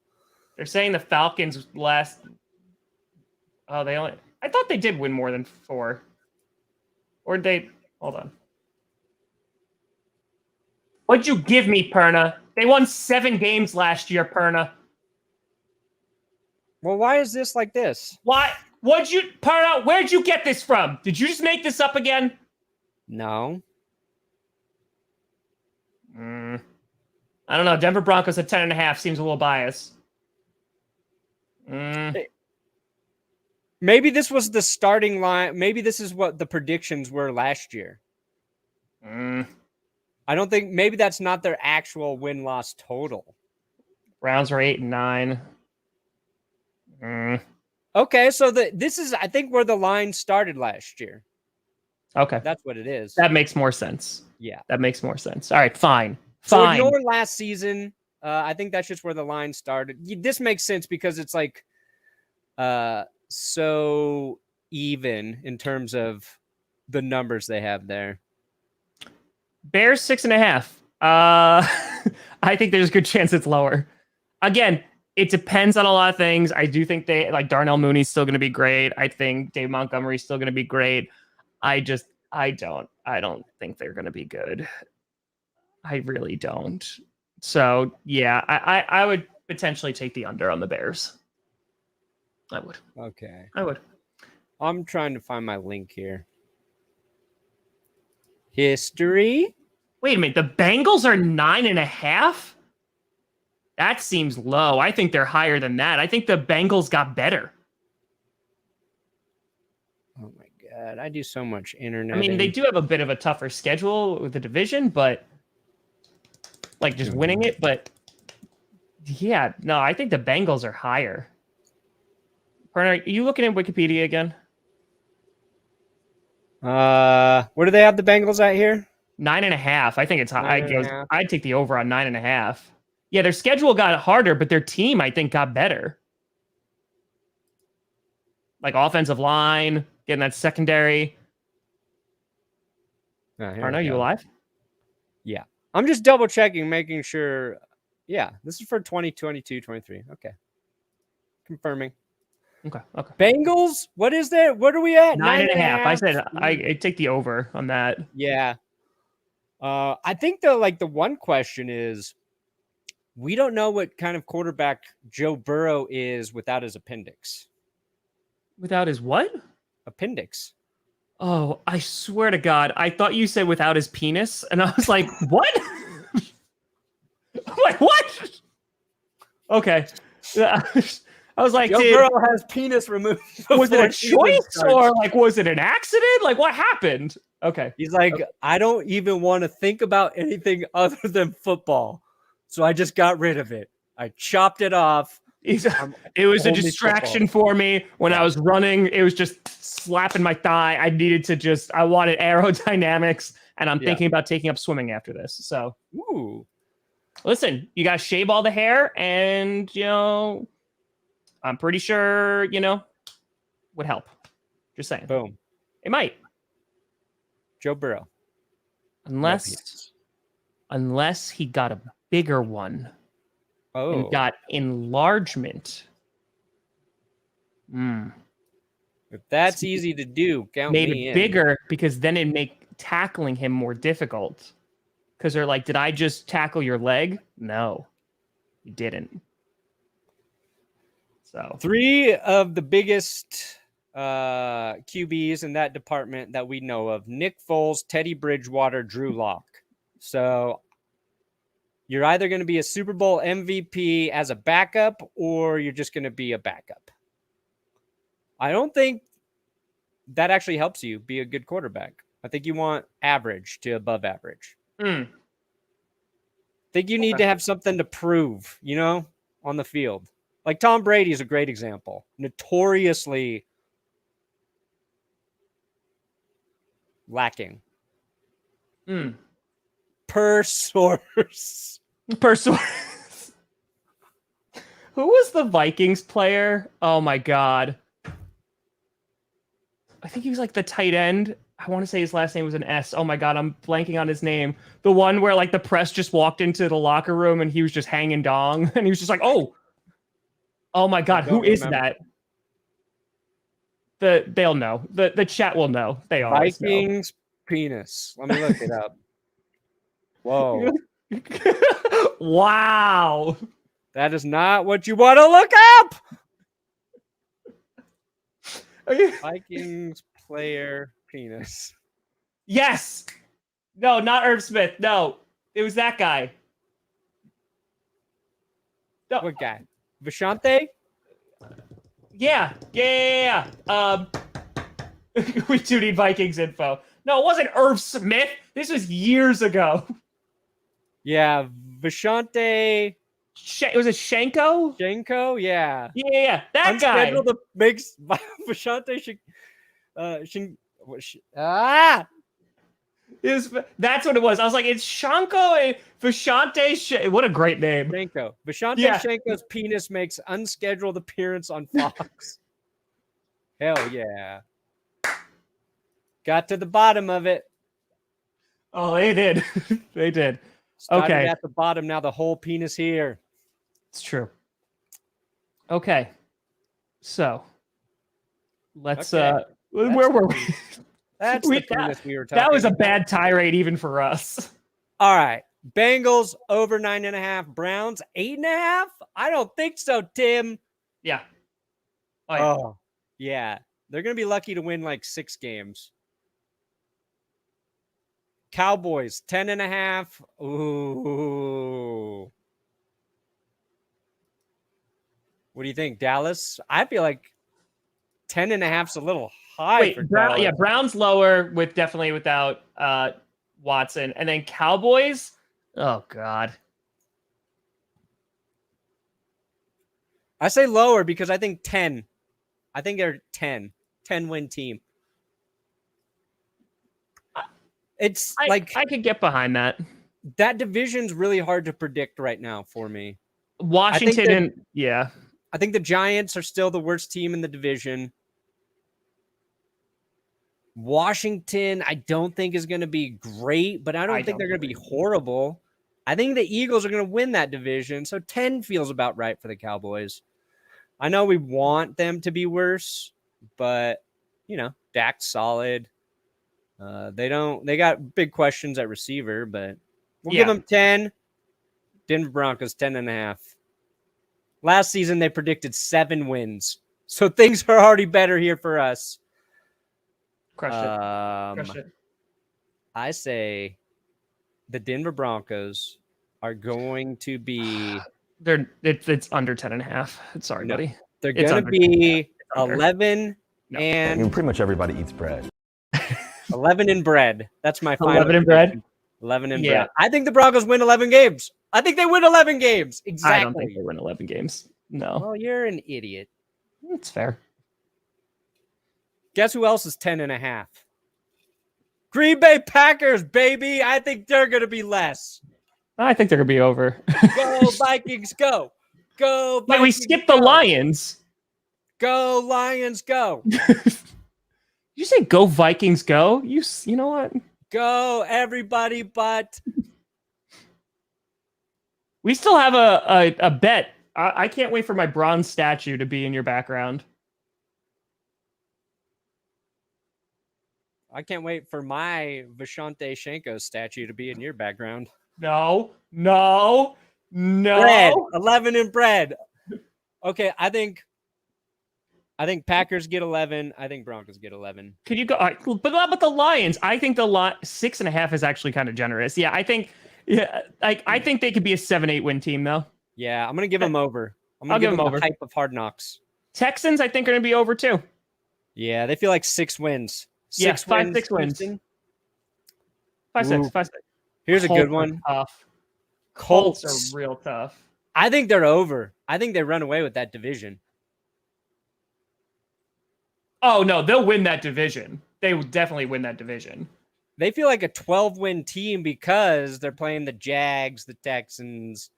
Speaker 2: They're saying the Falcons I thought they did win more than 4. Or hold on. What'd you give me, Perna? They won 7 games last year, Perna.
Speaker 1: Well, why is this like this?
Speaker 2: Why? Perna, where'd you get this from? Did you just make this up again?
Speaker 1: No.
Speaker 2: I don't know. Denver Broncos at 10.5 seems a little biased.
Speaker 1: Maybe this was the starting line. Maybe this is what the predictions were last year. I don't think maybe that's not their actual win-loss total.
Speaker 2: Browns are 8 and 9.
Speaker 1: Okay, so this is I think where the line started last year.
Speaker 2: Okay,
Speaker 1: that's what it is.
Speaker 2: That makes more sense.
Speaker 1: Yeah,
Speaker 2: that makes more sense. All right, fine.
Speaker 1: So ignore last season. I think that's just where the line started. This makes sense because it's like so even in terms of the numbers they have there.
Speaker 2: Bears 6.5. I think there's a good chance it's lower. Again, it depends on a lot of things. I do think they like Darnell Mooney's still going to be great. I think Dave Montgomery's still going to be great. I don't think they're going to be good. I really don't. So yeah, I would potentially take the under on the Bears. I would.
Speaker 1: Okay.
Speaker 2: I would.
Speaker 1: I'm trying to find my link here. History.
Speaker 2: Wait a minute. The Bengals are 9.5? That seems low. I think they're higher than that. I think the Bengals got better.
Speaker 1: Oh my God. I do so much internet.
Speaker 2: I mean, they do have a bit of a tougher schedule with the division, but like just winning it. But yeah, no, I think the Bengals are higher. Perna, are you looking at Wikipedia again?
Speaker 1: Where do they have the Bengals at here?
Speaker 2: 9.5. I think it's high. I'd take the over on 9.5. Yeah, their schedule got harder, but their team, I think, got better. Like offensive line, getting that secondary. Are you alive?
Speaker 1: Yeah. I'm just double checking, making sure. Yeah, this is for 2022-23. Okay. Confirming.
Speaker 2: Okay.
Speaker 1: Bengals, what is that? What are we at?
Speaker 2: 9.5. I said I take the over on that.
Speaker 1: Yeah. I think the one question is we don't know what kind of quarterback Joe Burrow is without his appendix.
Speaker 2: Without his what?
Speaker 1: Appendix.
Speaker 2: Oh, I swear to God, I thought you said without his penis, and I was like, what? I'm like, what? Okay. I was like,
Speaker 1: Joe Burrow has penis removed.
Speaker 2: Was it a choice
Speaker 1: starts.
Speaker 2: or like was it an accident? Like what happened? Okay.
Speaker 1: He's like, I don't even want to think about anything other than football. So I just got rid of it. I chopped it off.
Speaker 2: It was a distraction for me when I was running. It was just slapping my thigh. I wanted aerodynamics, and I'm thinking about taking up swimming after this. So, listen, you got to shave all the hair, and, I'm pretty sure, would help. Just saying.
Speaker 1: Boom.
Speaker 2: It might.
Speaker 1: Joe Burrow.
Speaker 2: Unless he got a bigger one.
Speaker 1: Oh.
Speaker 2: And got enlargement.
Speaker 1: If that's easy to do, count
Speaker 2: made
Speaker 1: me
Speaker 2: it
Speaker 1: in.
Speaker 2: bigger because then it'd make tackling him more difficult. Because they're like, did I just tackle your leg? No, you didn't. So
Speaker 1: 3 of the biggest QBs in that department that we know of: Nick Foles, Teddy Bridgewater, Drew Lock. So you're either going to be a Super Bowl MVP as a backup, or you're just going to be a backup. I don't think that actually helps you be a good quarterback. I think you want average to above average. I think you need to have something to prove, on the field. Like Tom Brady is a great example. Notoriously lacking. Per source.
Speaker 2: Who was the Vikings player? Oh my God. I think he was like the tight end. I want to say his last name was an S. Oh my God, I'm blanking on his name. The one where like the press just walked into the locker room and he was just hanging dong. And he was just like, oh my God, who is that? They'll know. The chat will know. They always
Speaker 1: Vikings penis. Let me look it up. Whoa.
Speaker 2: Wow.
Speaker 1: That is not what you want to look up. Vikings player penis.
Speaker 2: Yes. No, not Irv Smith. No, it was that guy. No.
Speaker 1: What guy? Vashante?
Speaker 2: Yeah. We do need Vikings info. No, it wasn't Irv Smith. This was years ago.
Speaker 1: Yeah, Vashante.
Speaker 2: Was it Shenko?
Speaker 1: Shenko? Yeah.
Speaker 2: Yeah, that guy.
Speaker 1: Unscheduled makes Vashante.
Speaker 2: That's what it was. I was like, it's Shanko and Vashante. What a great name.
Speaker 1: Shenko. Vashante Shenko's penis makes unscheduled appearance on Fox. Hell yeah. Got to the bottom of it.
Speaker 2: Oh, they did. They did.
Speaker 1: Started
Speaker 2: okay.
Speaker 1: At the bottom, now the whole penis here.
Speaker 2: It's true. Okay. So let's where were we?
Speaker 1: That's the penis we were talking
Speaker 2: That was a
Speaker 1: about.
Speaker 2: bad tirade even for us.
Speaker 1: All right. Bengals over 9.5. Browns 8.5. I don't think so, Tim.
Speaker 2: Yeah.
Speaker 1: Oh, yeah. They're going to be lucky to win like 6 games. Cowboys 10.5. Ooh. What do you think, Dallas? I feel like 10.5 is a little high for Dallas.
Speaker 2: Yeah, Browns lower without Watson, and then Cowboys. Oh God.
Speaker 1: I say lower because I think 10. I think they're 10 win team. It's
Speaker 2: I could get behind that.
Speaker 1: That division's really hard to predict right now for me.
Speaker 2: Washington
Speaker 1: I think the Giants are still the worst team in the division. Washington, I don't think is going to be great, but I don't think they're going to be horrible. I think the Eagles are going to win that division, so 10 feels about right for the Cowboys. I know we want them to be worse, but, Dak's solid. They got big questions at receiver, but we'll give them 10. Denver Broncos 10.5. Last season they predicted 7 wins, so things are already better here for us.
Speaker 2: Crushed it.
Speaker 1: I say the Denver Broncos are going to be.
Speaker 2: It's under 10.5. Sorry, buddy.
Speaker 1: They're going to be 11
Speaker 2: No.
Speaker 1: and
Speaker 5: Pretty much everybody eats bread.
Speaker 1: 11 in bread. That's my final.
Speaker 2: 11 in bread.
Speaker 1: 11 in bread. I think the Broncos win 11 games. I think they win 11 games. Exactly.
Speaker 2: I don't think they win 11 games. No.
Speaker 1: Well, you're an idiot.
Speaker 2: It's fair.
Speaker 1: Guess who else is 10.5? Green Bay Packers, baby. I think they're going to be less.
Speaker 2: I think they're going to be over.
Speaker 1: Go Vikings, go. Go Vikings.
Speaker 2: Wait, we skipped the Lions.
Speaker 1: Go Lions, go.
Speaker 2: You say go Vikings, go? You know what?
Speaker 1: Go everybody, but
Speaker 2: we still have a bet. I can't wait for my bronze statue to be in your background.
Speaker 1: I can't wait for my Vashante Shenko statue to be in your background.
Speaker 2: No.
Speaker 1: Bread, 11 in bread. Okay, I think Packers get 11. I think Broncos get 11.
Speaker 2: Could you go? But the Lions, I think the 6.5 is actually kind of generous. Yeah, I think I think they could be a 7-8 win team though.
Speaker 1: Yeah, I'm gonna give them over. I'll give them over. The hype of Hard Knocks.
Speaker 2: Texans, I think, are gonna be over too.
Speaker 1: Yeah, they feel like 6 wins.
Speaker 2: 6 wins. 5-6 wins. 5-6.
Speaker 1: Here's a good one.
Speaker 2: Tough.
Speaker 1: Colts
Speaker 2: are real tough.
Speaker 1: I think they're over. I think they run away with that division.
Speaker 2: Oh no, they'll win that division. They will definitely win that division.
Speaker 1: They feel like a 12-win team because they're playing the Jags, the Texans,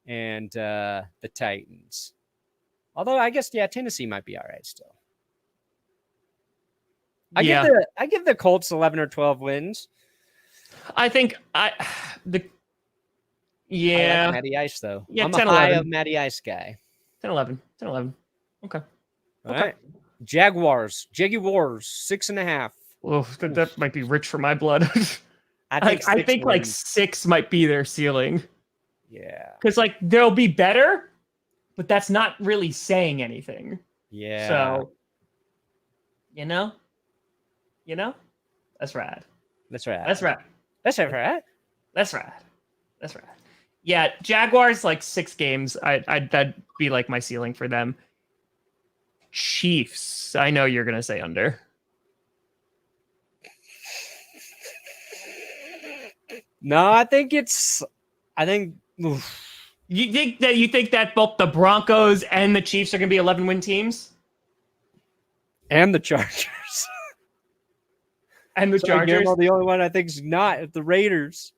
Speaker 1: and the Titans. Although I guess Tennessee might be all right still. I give the Colts 11 or 12 wins.
Speaker 2: I think I like
Speaker 1: Matty Ice though.
Speaker 2: Yeah,
Speaker 1: I'm
Speaker 2: 10,
Speaker 1: a high of Matty Ice guy.
Speaker 2: 10-11. Okay.
Speaker 1: All right. Jaguars 6.5.
Speaker 2: Oh, that might be rich for my blood.
Speaker 1: I
Speaker 2: think like 6 might be their ceiling.
Speaker 1: Yeah.
Speaker 2: Because like they'll be better, but that's not really saying anything.
Speaker 1: Yeah.
Speaker 2: So you know? That's rad.
Speaker 1: That's right.
Speaker 2: That's rad.
Speaker 1: That's right.
Speaker 2: That's rad. That's rad. Yeah, Jaguars like 6 games. That'd be like my ceiling for them. Chiefs. I know you're gonna say under.
Speaker 1: No, I think.
Speaker 2: You think that both the Broncos and the Chiefs are gonna be 11-win teams?
Speaker 1: And the Chargers.
Speaker 2: And the Chargers.
Speaker 1: The only one I think is not the Raiders.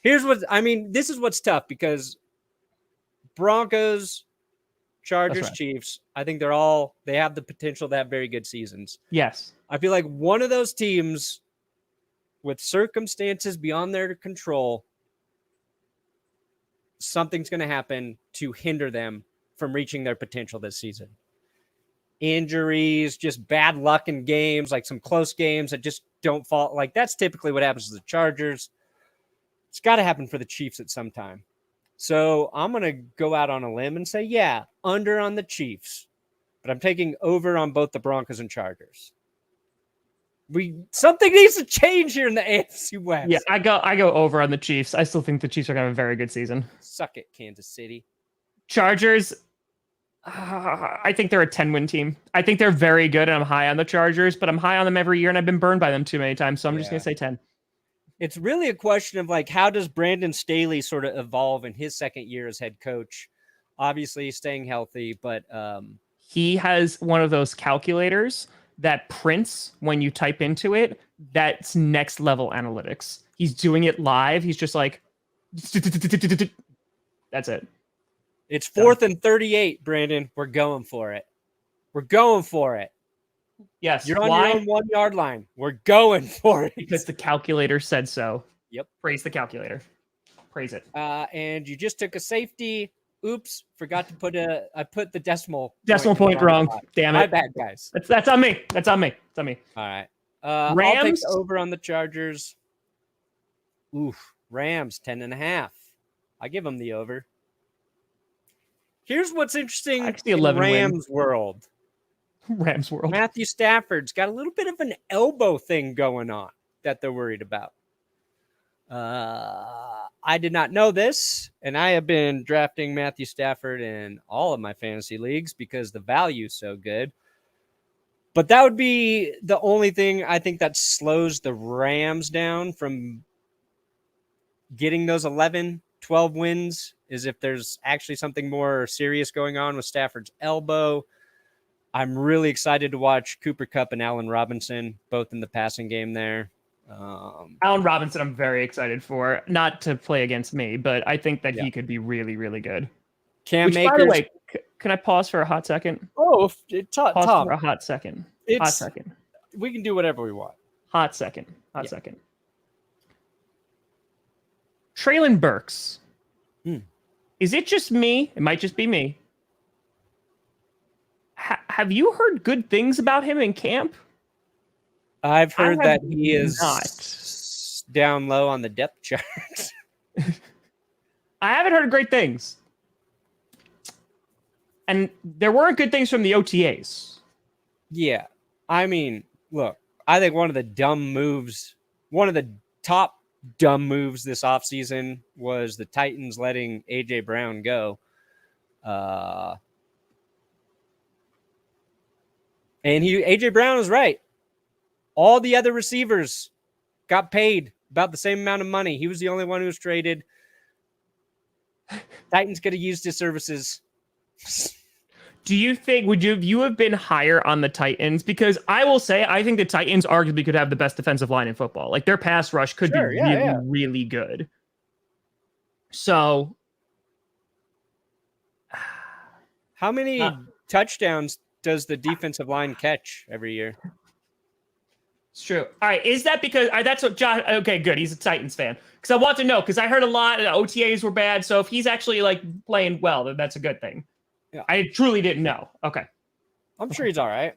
Speaker 1: This is what's tough because Broncos, Chargers, Chiefs, I think they have the potential to have very good seasons.
Speaker 2: Yes.
Speaker 1: I feel like one of those teams with circumstances beyond their control, something's going to happen to hinder them from reaching their potential this season. Injuries, just bad luck in games, like some close games that just don't fall. Like that's typically what happens to the Chargers. It's got to happen for the Chiefs at some time. So I'm going to go out on a limb and say, under on the Chiefs, but I'm taking over on both the Broncos and Chargers. Something needs to change here in the AFC West.
Speaker 2: Yeah, I go over on the Chiefs. I still think the Chiefs are going to have a very good season.
Speaker 1: Suck it, Kansas City.
Speaker 2: Chargers, I think they're a 10-win team. I think they're very good, and I'm high on the Chargers, but I'm high on them every year, and I've been burned by them too many times, so I'm just going to say 10.
Speaker 1: It's really a question of like, how does Brandon Staley sort of evolve in his second year as head coach? Obviously staying healthy, but
Speaker 2: he has one of those calculators that prints when you type into it. That's next level analytics. He's doing it live. He's just like, that's it.
Speaker 1: It's 4th and 38, Brandon. We're going for it.
Speaker 2: Yes.
Speaker 1: You're on your own 1 yard line. We're going for it.
Speaker 2: Because the calculator said so.
Speaker 1: Yep.
Speaker 2: Praise the calculator. Praise it.
Speaker 1: And you just took a safety. Oops. Forgot to I put the decimal
Speaker 2: point wrong. Damn it.
Speaker 1: My bad, guys.
Speaker 2: That's on me. All
Speaker 1: right. I'll take
Speaker 2: Rams?
Speaker 1: the over on the Chargers. Oof. Rams 10.5. I give them the over. Here's what's interesting
Speaker 2: I see
Speaker 1: in
Speaker 2: 11
Speaker 1: Rams world.
Speaker 2: Rams world.
Speaker 1: Matthew Stafford's got a little bit of an elbow thing going on that they're worried about. I did not know this, and I have been drafting Matthew Stafford in all of my fantasy leagues because the value is so good. But that would be the only thing I think that slows the Rams down from getting those 11, 12 wins, is if there's actually something more serious going on with Stafford's elbow. I'm really excited to watch Cooper Kupp and Allen Robinson, both in the passing game there.
Speaker 2: Allen Robinson, I'm very excited for. Not to play against me, but I think that he could be really, really good.
Speaker 1: Cam
Speaker 2: Which,
Speaker 1: Akers.
Speaker 2: by the way, can I pause for a hot second?
Speaker 1: Oh,
Speaker 2: Pause
Speaker 1: Tom,
Speaker 2: for a hot second. Hot second.
Speaker 1: we can do whatever we want.
Speaker 2: Hot second. Hot second. Traylon Burks. Is it just me? It might just be me. Have you heard good things about him in camp?
Speaker 1: I've heard that he is
Speaker 2: not
Speaker 1: down low on the depth chart.
Speaker 2: I haven't heard great things. And there weren't good things from the OTAs.
Speaker 1: Yeah. I mean, look, I think one of the top dumb moves this offseason was the Titans letting A.J. Brown go. And A.J. Brown was right. All the other receivers got paid about the same amount of money. He was the only one who was traded. Titans could have used his services.
Speaker 2: Do you think, would you have been higher on the Titans? Because I will say, I think the Titans arguably could have the best defensive line in football. Like, their pass rush could be really good. So,
Speaker 1: how many touchdowns does the defensive line catch every year?
Speaker 2: It's true. All right. Is that because that's what Josh? Okay, good. He's a Titans fan. Because I want to know, because I heard a lot of OTAs were bad. So if he's actually like playing well, then that's a good thing.
Speaker 1: Yeah.
Speaker 2: I truly didn't know. Okay.
Speaker 1: I'm sure he's all right.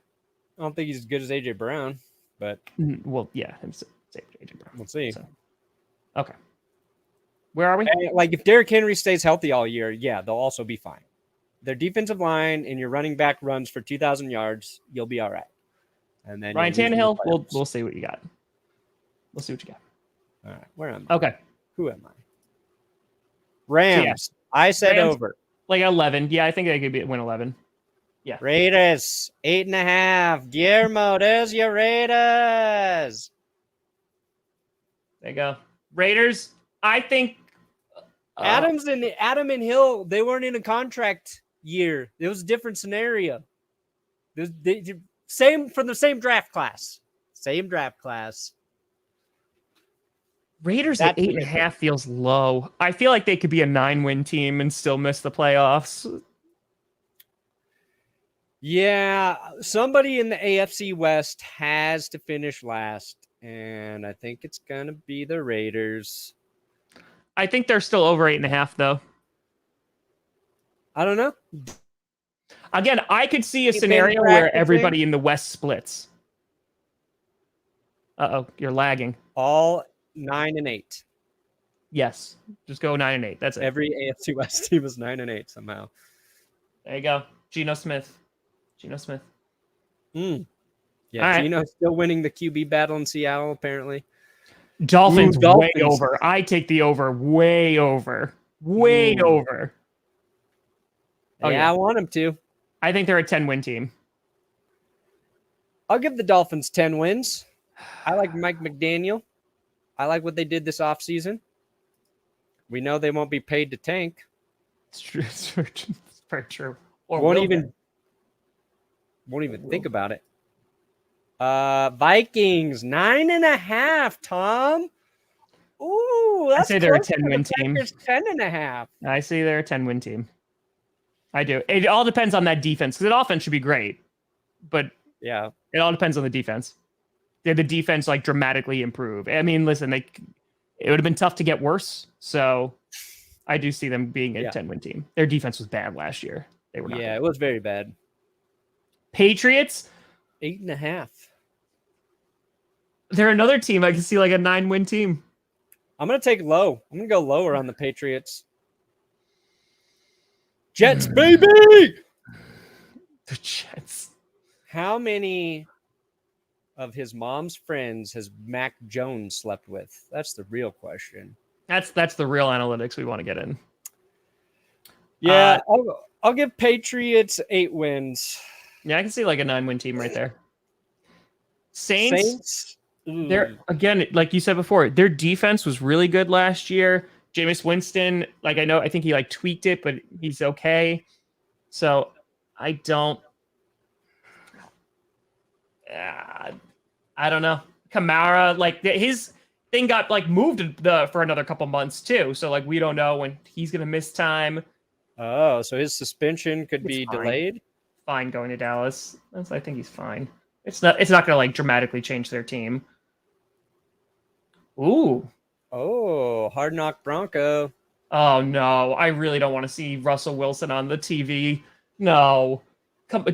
Speaker 1: I don't think he's as good as AJ Brown, but
Speaker 2: well, yeah, it's AJ Brown.
Speaker 1: We'll see.
Speaker 2: So, okay. Where are we?
Speaker 1: Like if Derrick Henry stays healthy all year, yeah, they'll also be fine. Their defensive line and your running back runs for 2,000 yards, you'll be all right. And then
Speaker 2: Ryan Tannehill, we'll see what you got. We'll see what you got.
Speaker 1: All right, where am I?
Speaker 2: Okay.
Speaker 1: Who am I? Rams. Yeah. I said
Speaker 2: Rams,
Speaker 1: over.
Speaker 2: Like 11. Yeah, I think they could win 11. Yeah.
Speaker 1: Raiders 8.5. Guillermo, there's your Raiders.
Speaker 2: There you go. Raiders. I think
Speaker 1: Adam and Hill, they weren't in a contract year. It was a different scenario. Same from the same draft class. Same draft class.
Speaker 2: Raiders at 8.5 feels low. I feel like they could be a 9-win team and still miss the playoffs.
Speaker 1: Yeah, somebody in the AFC West has to finish last, and I think it's gonna be the Raiders.
Speaker 2: I think they're still over 8.5, though.
Speaker 1: I don't know.
Speaker 2: Again, I could see a scenario where everybody in the West splits. Uh-oh, you're lagging.
Speaker 1: All 9 and 8.
Speaker 2: Yes, just go 9 and 8. That's it.
Speaker 1: Every AFC West team is 9 and 8 somehow.
Speaker 2: There you go. Geno Smith.
Speaker 1: Yeah, right. Geno's still winning the QB battle in Seattle, apparently.
Speaker 2: Dolphins way over. I take the over. Way over. Way over.
Speaker 1: Oh, yeah, I want them to.
Speaker 2: I think they're a 10-win team.
Speaker 1: I'll give the Dolphins 10 wins. I like Mike McDaniel. I like what they did this offseason. We know they won't be paid to tank.
Speaker 2: It's true. It's very true. Or
Speaker 1: won't even think about it. Vikings 9.5. Tom. Ooh, that's
Speaker 2: I say they're a 10-win team.
Speaker 1: 10.5.
Speaker 2: I say they're a 10-win team. I do. It all depends on that defense, because the offense should be great, but
Speaker 1: yeah,
Speaker 2: it all depends on the defense. Did the defense like dramatically improve? I mean, listen, it would have been tough to get worse. So I do see them being a 10-win team. Their defense was bad last year. They were not good.
Speaker 1: It was very bad.
Speaker 2: Patriots
Speaker 1: 8.5.
Speaker 2: They're another team I can see like a 9-win team.
Speaker 1: I'm going to take low. I'm going to go lower on the Patriots. Jets, baby!
Speaker 2: The Jets.
Speaker 1: How many of his mom's friends has Mac Jones slept with? That's the real question.
Speaker 2: That's the real analytics we want to get in.
Speaker 1: Yeah, I'll give Patriots 8 wins.
Speaker 2: Yeah, I can see like a 9-win team right there. Saints. They're again, like you said before, their defense was really good last year. Jameis Winston, I think he like tweaked it, but he's okay. So I don't know. Kamara, like his thing got like moved for another couple months too. So like we don't know when he's gonna miss time.
Speaker 1: Oh, so his suspension could be delayed?
Speaker 2: Fine going to Dallas. I think he's fine. It's not gonna like dramatically change their team. Ooh.
Speaker 1: Oh, hard knock Bronco.
Speaker 2: Oh no, I really don't want to see Russell Wilson on the TV. No.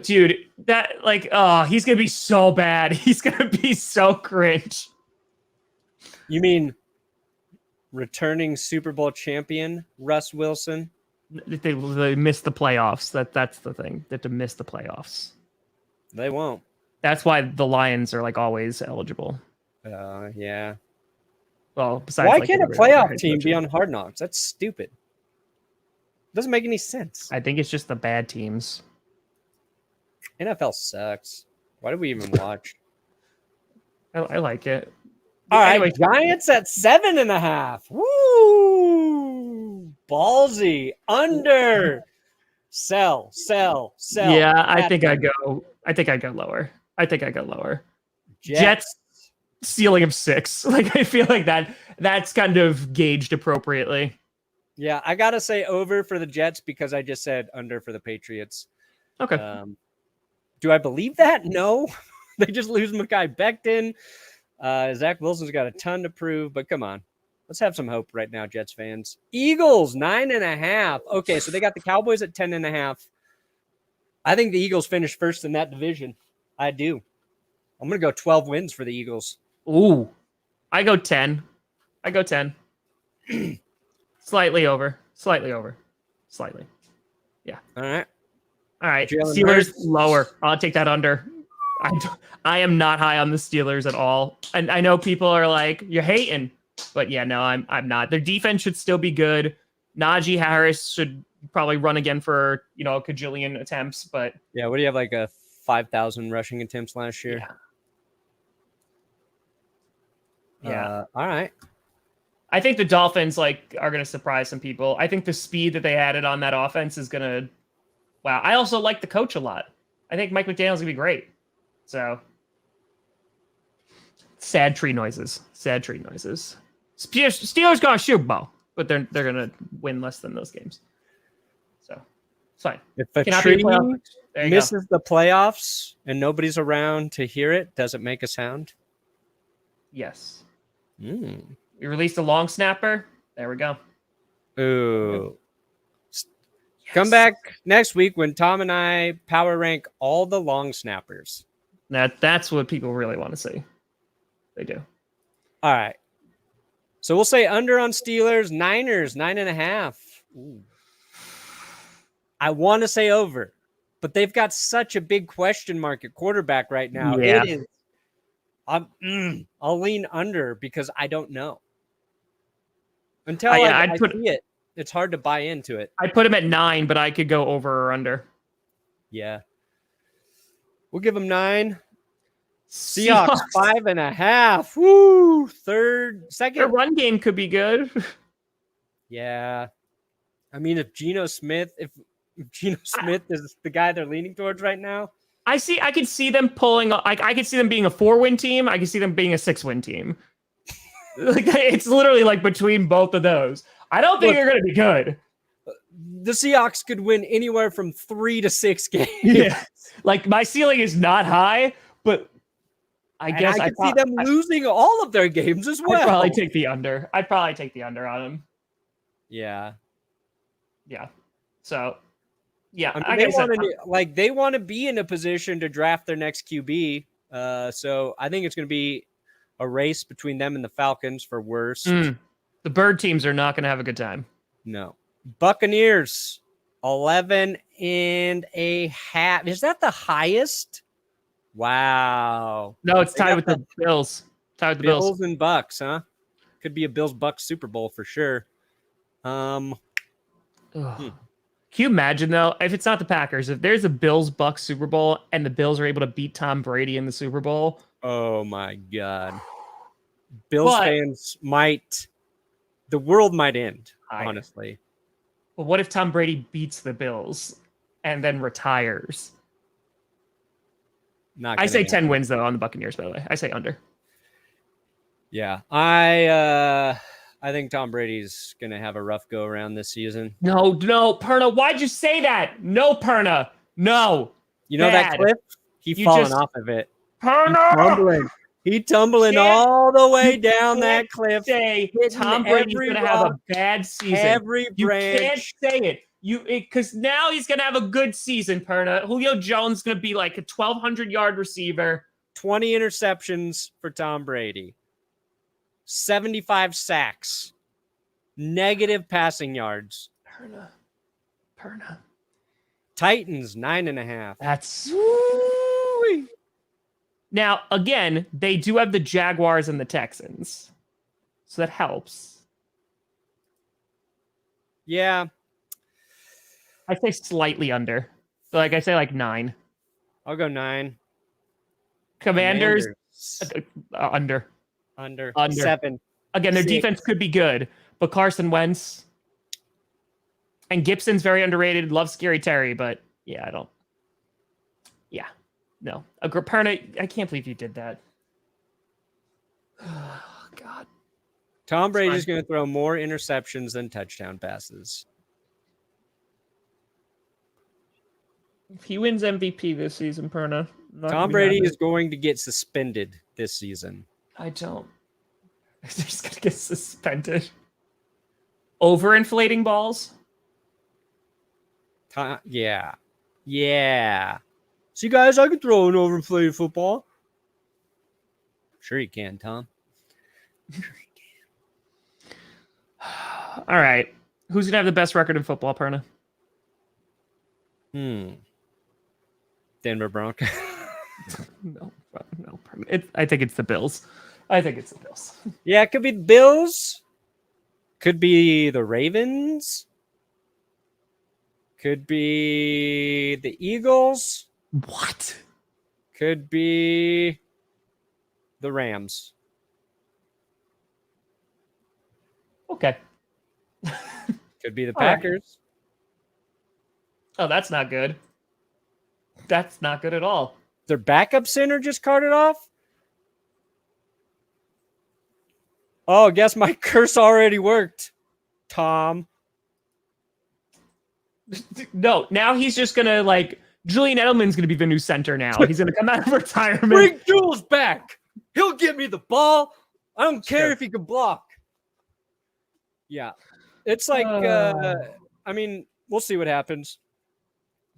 Speaker 2: Dude, that he's gonna be so bad. He's gonna be so cringe.
Speaker 1: You mean returning Super Bowl champion Russ Wilson?
Speaker 2: They missed the playoffs. That's the thing. They have to miss the playoffs.
Speaker 1: They won't.
Speaker 2: That's why the Lions are like always eligible.
Speaker 1: Yeah.
Speaker 2: Well, besides,
Speaker 1: why can't a playoff team be on Hard Knocks? That's stupid. Doesn't make any sense.
Speaker 2: I think it's just the bad teams.
Speaker 1: NFL sucks. Why do we even watch?
Speaker 2: I like it.
Speaker 1: All
Speaker 2: Anyway,
Speaker 1: right, Giants at 7.5. Woo! Ballsy. Under. Sell.
Speaker 2: Yeah, I think I'd go lower. Jets ceiling of 6. Like I feel like that's kind of gauged appropriately.
Speaker 1: Yeah, I gotta say over for the Jets because I just said under for the Patriots.
Speaker 2: Okay.
Speaker 1: Do I believe that? No. They just lose Mekhi Becton. Zach Wilson's got a ton to prove, but come on. Let's have some hope right now, Jets fans. Eagles, 9.5. Okay, so they got the Cowboys at 10.5. I think the Eagles finish first in that division. I do. I'm going to go 12 wins for the Eagles.
Speaker 2: Ooh. I go 10. Slightly over. Yeah.
Speaker 1: All right.
Speaker 2: Jalen Steelers Hurts. Lower. I'll take that under. I am not high on the Steelers at all. And I know people are like, you're hating. But yeah, no, I'm not. Their defense should still be good. Najee Harris should probably run again for, a cajillion attempts. But
Speaker 1: yeah, what do you have, like a 5,000 rushing attempts last year?
Speaker 2: Yeah.
Speaker 1: All right.
Speaker 2: I think the Dolphins are going to surprise some people. I think the speed that they added on that offense is going to. Wow. I also like the coach a lot. I think Mike McDaniel's going to be great. So. Sad tree noises. Steelers got a Super Bowl, but they're going to win less than those games. So it's fine.
Speaker 1: If a tree misses the playoffs and nobody's around to hear it, does it make a sound?
Speaker 2: Yes.
Speaker 1: We
Speaker 2: released a long snapper. There we go.
Speaker 1: Ooh. Yes. Come back next week when Tom and I power rank all the long snappers.
Speaker 2: That's what people really want to see. They do.
Speaker 1: All right. So we'll say under on Steelers, Niners, 9.5. Ooh. I want to say over, but they've got such a big question mark at quarterback right now.
Speaker 2: Yeah.
Speaker 1: It is. I'll lean under because I don't know. Until I see it, it's hard to buy into it.
Speaker 2: I'd put him at 9, but I could go over or under.
Speaker 1: Yeah. We'll give him 9. Seahawks 5.5. Woo! Second.
Speaker 2: Their run game could be good.
Speaker 1: Yeah. I mean, if Geno Smith is the guy they're leaning towards right now.
Speaker 2: I could see them pulling. I could see them being a 4-win team. I could see them being a 6-win team. It's literally between both of those. I don't think they're going to be good.
Speaker 1: The Seahawks could win anywhere from 3 to 6 games.
Speaker 2: Yeah. My ceiling is not high, but I guess
Speaker 1: I could see them losing all of their games as well.
Speaker 2: I'd probably take the under. On them.
Speaker 1: Yeah.
Speaker 2: Yeah. So, yeah.
Speaker 1: I mean, they want to be in a position to draft their next QB. So I think it's going to be a race between them and the Falcons for worst.
Speaker 2: The bird teams are not going to have a good time.
Speaker 1: No. Buccaneers, 11.5. Is that the highest? Wow.
Speaker 2: No, it's
Speaker 1: They
Speaker 2: tied
Speaker 1: got
Speaker 2: with the Bills. Tied with the Bills.
Speaker 1: Bills and Bucks, huh? Could be a Bills-Bucks Super Bowl for sure.
Speaker 2: Can you imagine, though, if it's not the Packers, if there's a Bills-Bucks Super Bowl and the Bills are able to beat Tom Brady in the Super Bowl?
Speaker 1: Oh, my God. Bills fans might... The world might end, honestly.
Speaker 2: But what if Tom Brady beats the Bills and then retires? I say 10 wins, though, on the Buccaneers, by the way. I say under.
Speaker 1: Yeah. I think Tom Brady's going to have a rough go around this season.
Speaker 2: No, Perna, why'd you say that? No, Perna. No.
Speaker 1: You know that cliff? He's falling off of it.
Speaker 2: Perna!
Speaker 1: He's tumbling all the way down that cliff.
Speaker 2: Say Tom Brady's going to have a bad season.
Speaker 1: Every branch.
Speaker 2: You can't say it. Because now he's going to have a good season, Perna. Julio Jones is going to be like a 1,200-yard receiver.
Speaker 1: 20 interceptions for Tom Brady. 75 sacks. Negative passing yards.
Speaker 2: Perna.
Speaker 1: Titans, 9.5.
Speaker 2: That's... Woo-wee. Now, again, they do have the Jaguars and the Texans. So that helps.
Speaker 1: Yeah.
Speaker 2: I say slightly under. So I say 9.
Speaker 1: I'll go 9.
Speaker 2: Commanders. Under.
Speaker 1: 7.
Speaker 2: Again, their
Speaker 1: 6.
Speaker 2: defense could be good, but Carson Wentz and Gibson's very underrated. Love Scary Terry, but yeah, I don't. Yeah, no. Perna, I can't believe you did that. Oh, God.
Speaker 1: Tom Brady's going to throw more interceptions than touchdown passes.
Speaker 2: If he wins MVP this season, Perna.
Speaker 1: Tom Brady is going to get suspended this season.
Speaker 2: I don't. They're just going to get suspended. Overinflating balls?
Speaker 1: Yeah. See, guys, I can throw an overinflated football. Sure you can, Tom.
Speaker 2: All right. Who's going to have the best record in football, Perna?
Speaker 1: Denver Broncos.
Speaker 2: No. I think it's the Bills.
Speaker 1: Yeah, it could be the Bills. Could be the Ravens. Could be the Eagles.
Speaker 2: What?
Speaker 1: Could be the Rams.
Speaker 2: Okay.
Speaker 1: Could be the Packers.
Speaker 2: Oh, that's not good. That's not good at all.
Speaker 1: Their backup center just carted off? Oh, guess my curse already worked, Tom.
Speaker 2: No, now he's just going to, Julian Edelman's going to be the new center now. He's going to come out of retirement.
Speaker 1: Bring Jules back. He'll give me the ball. I don't care if he can block. Yeah. It's we'll see what happens.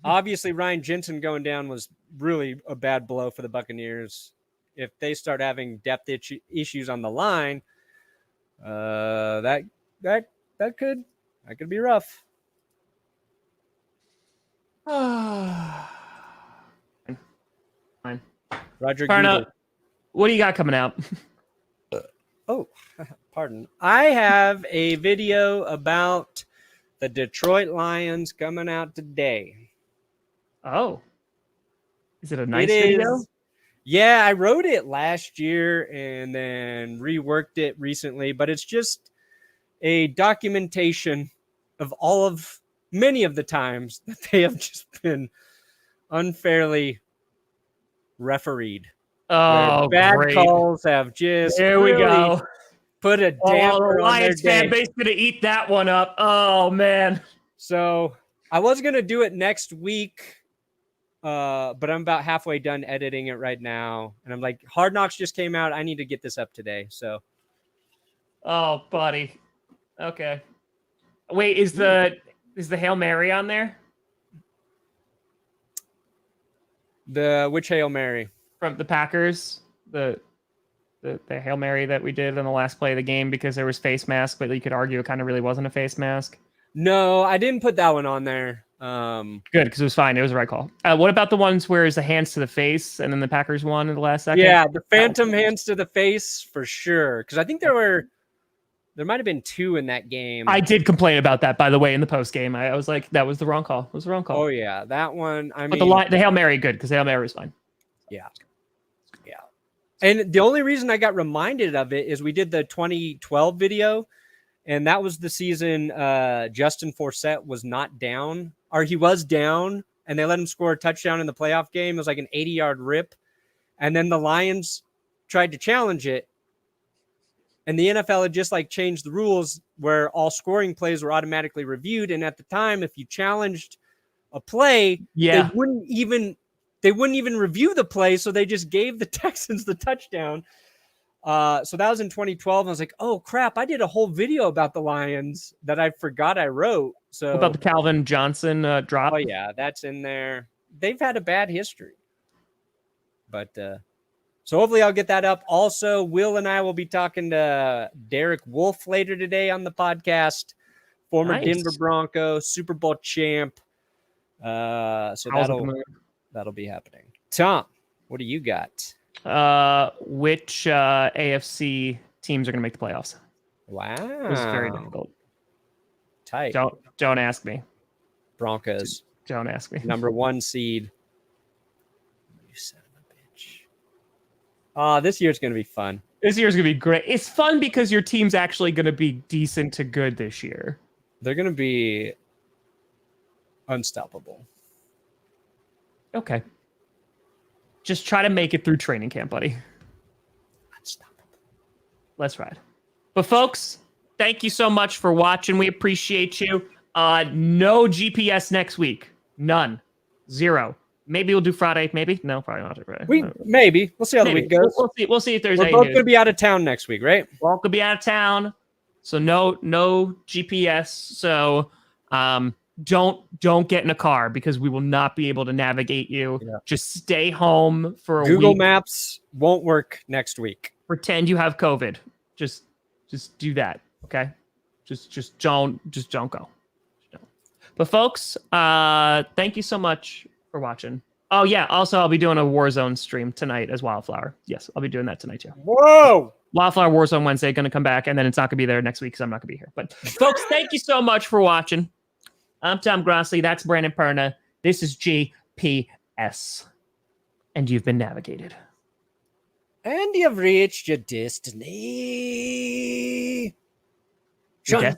Speaker 1: Obviously, Ryan Jensen going down was really a bad blow for the Buccaneers. If they start having depth issues on the line, that could be rough.
Speaker 2: Fine.
Speaker 1: Roger
Speaker 2: Perna, what do you got coming out?
Speaker 1: Pardon. I have a video about the Detroit Lions coming out today.
Speaker 2: Oh. Is it a nice video?
Speaker 1: Yeah, I wrote it last year and then reworked it recently, but it's just a documentation of many of the times that they have just been unfairly refereed.
Speaker 2: Oh,
Speaker 1: bad
Speaker 2: great.
Speaker 1: Calls have just
Speaker 2: there we go.
Speaker 1: Put a damper
Speaker 2: the
Speaker 1: on their
Speaker 2: Lions fan
Speaker 1: day.
Speaker 2: base gonna eat that one up. Oh man.
Speaker 1: So I was gonna do it next week, but I'm about halfway done editing it right now, and I'm like, Hard Knocks just came out. I need to get this up today. So.
Speaker 2: Oh, buddy. Okay. Wait, is the Hail Mary on there?
Speaker 1: Which Hail Mary?
Speaker 2: From the Packers? The the Hail Mary that we did on the last play of the game because there was face mask, but you could argue it kind of really wasn't a face mask.
Speaker 1: No, I didn't put that one on there.
Speaker 2: Good, because it was fine. It was the right call. What about the ones where it's the hands to the face and then the Packers won in the last second?
Speaker 1: Yeah, the phantom hands to the face for sure. Because I think there might have been 2 in that game.
Speaker 2: I did complain about that, by the way, in the post game. I was like, that was the wrong call. It was the wrong call.
Speaker 1: Oh yeah, that one.
Speaker 2: But the Hail Mary, good, because the Hail Mary was fine.
Speaker 1: Yeah. And the only reason I got reminded of it is we did the 2012 video, and that was the season Justin Forsett was not down, or he was down, and they let him score a touchdown in the playoff game. It was like an 80-yard rip. And then the Lions tried to challenge it. And the NFL had just like changed the rules where all scoring plays were automatically reviewed. And at the time, if you challenged a play, they wouldn't even review the play. So they just gave the Texans the touchdown. So that was in 2012. I was like, oh crap, I did a whole video about the Lions that I forgot I wrote. So
Speaker 2: what about the Calvin Johnson drop?
Speaker 1: Oh yeah, that's in there. They've had a bad history. But so hopefully I'll get that up. Also, Will and I will be talking to Derek Wolfe later today on the podcast. Former Denver Bronco, Super Bowl champ. So that'll be happening. Tom, what do you got?
Speaker 2: Which AFC teams are going to make the playoffs?
Speaker 1: Wow.
Speaker 2: This is very difficult.
Speaker 1: Tight.
Speaker 2: Don't ask me.
Speaker 1: Broncos.
Speaker 2: Don't ask me.
Speaker 1: Number 1 seed. You son of a bitch. This year's going to be fun.
Speaker 2: This year's going to be great. It's fun because your team's actually going to be decent to good this year.
Speaker 1: They're going to be unstoppable.
Speaker 2: Okay. Just try to make it through training camp, buddy.
Speaker 1: Unstoppable.
Speaker 2: Let's ride. But folks, thank you so much for watching. We appreciate you. No GPS next week. None. 0. Maybe we'll do Friday. Maybe. No, probably not Friday.
Speaker 1: Maybe. We'll see how the week goes.
Speaker 2: We'll see if there's
Speaker 1: We're both going to be out of town next week, right?
Speaker 2: Both could be out of town. So no GPS. So don't get in a car because we will not be able to navigate you. Yeah. Just stay home for a week.
Speaker 1: Google Maps won't work next week.
Speaker 2: Pretend you have COVID. Just do that. Okay. Just don't go. But folks, thank you so much for watching. Oh yeah. Also, I'll be doing a Warzone stream tonight as Wildflower. Yes, I'll be doing that tonight too.
Speaker 1: Whoa!
Speaker 2: Wildflower Warzone Wednesday going to come back, and then it's not going to be there next week because I'm not going to be here. But folks, thank you so much for watching. I'm Tom Grossi. That's Brandon Perna. This is GPS. And you've been navigated.
Speaker 1: And you've reached your destiny.
Speaker 2: Your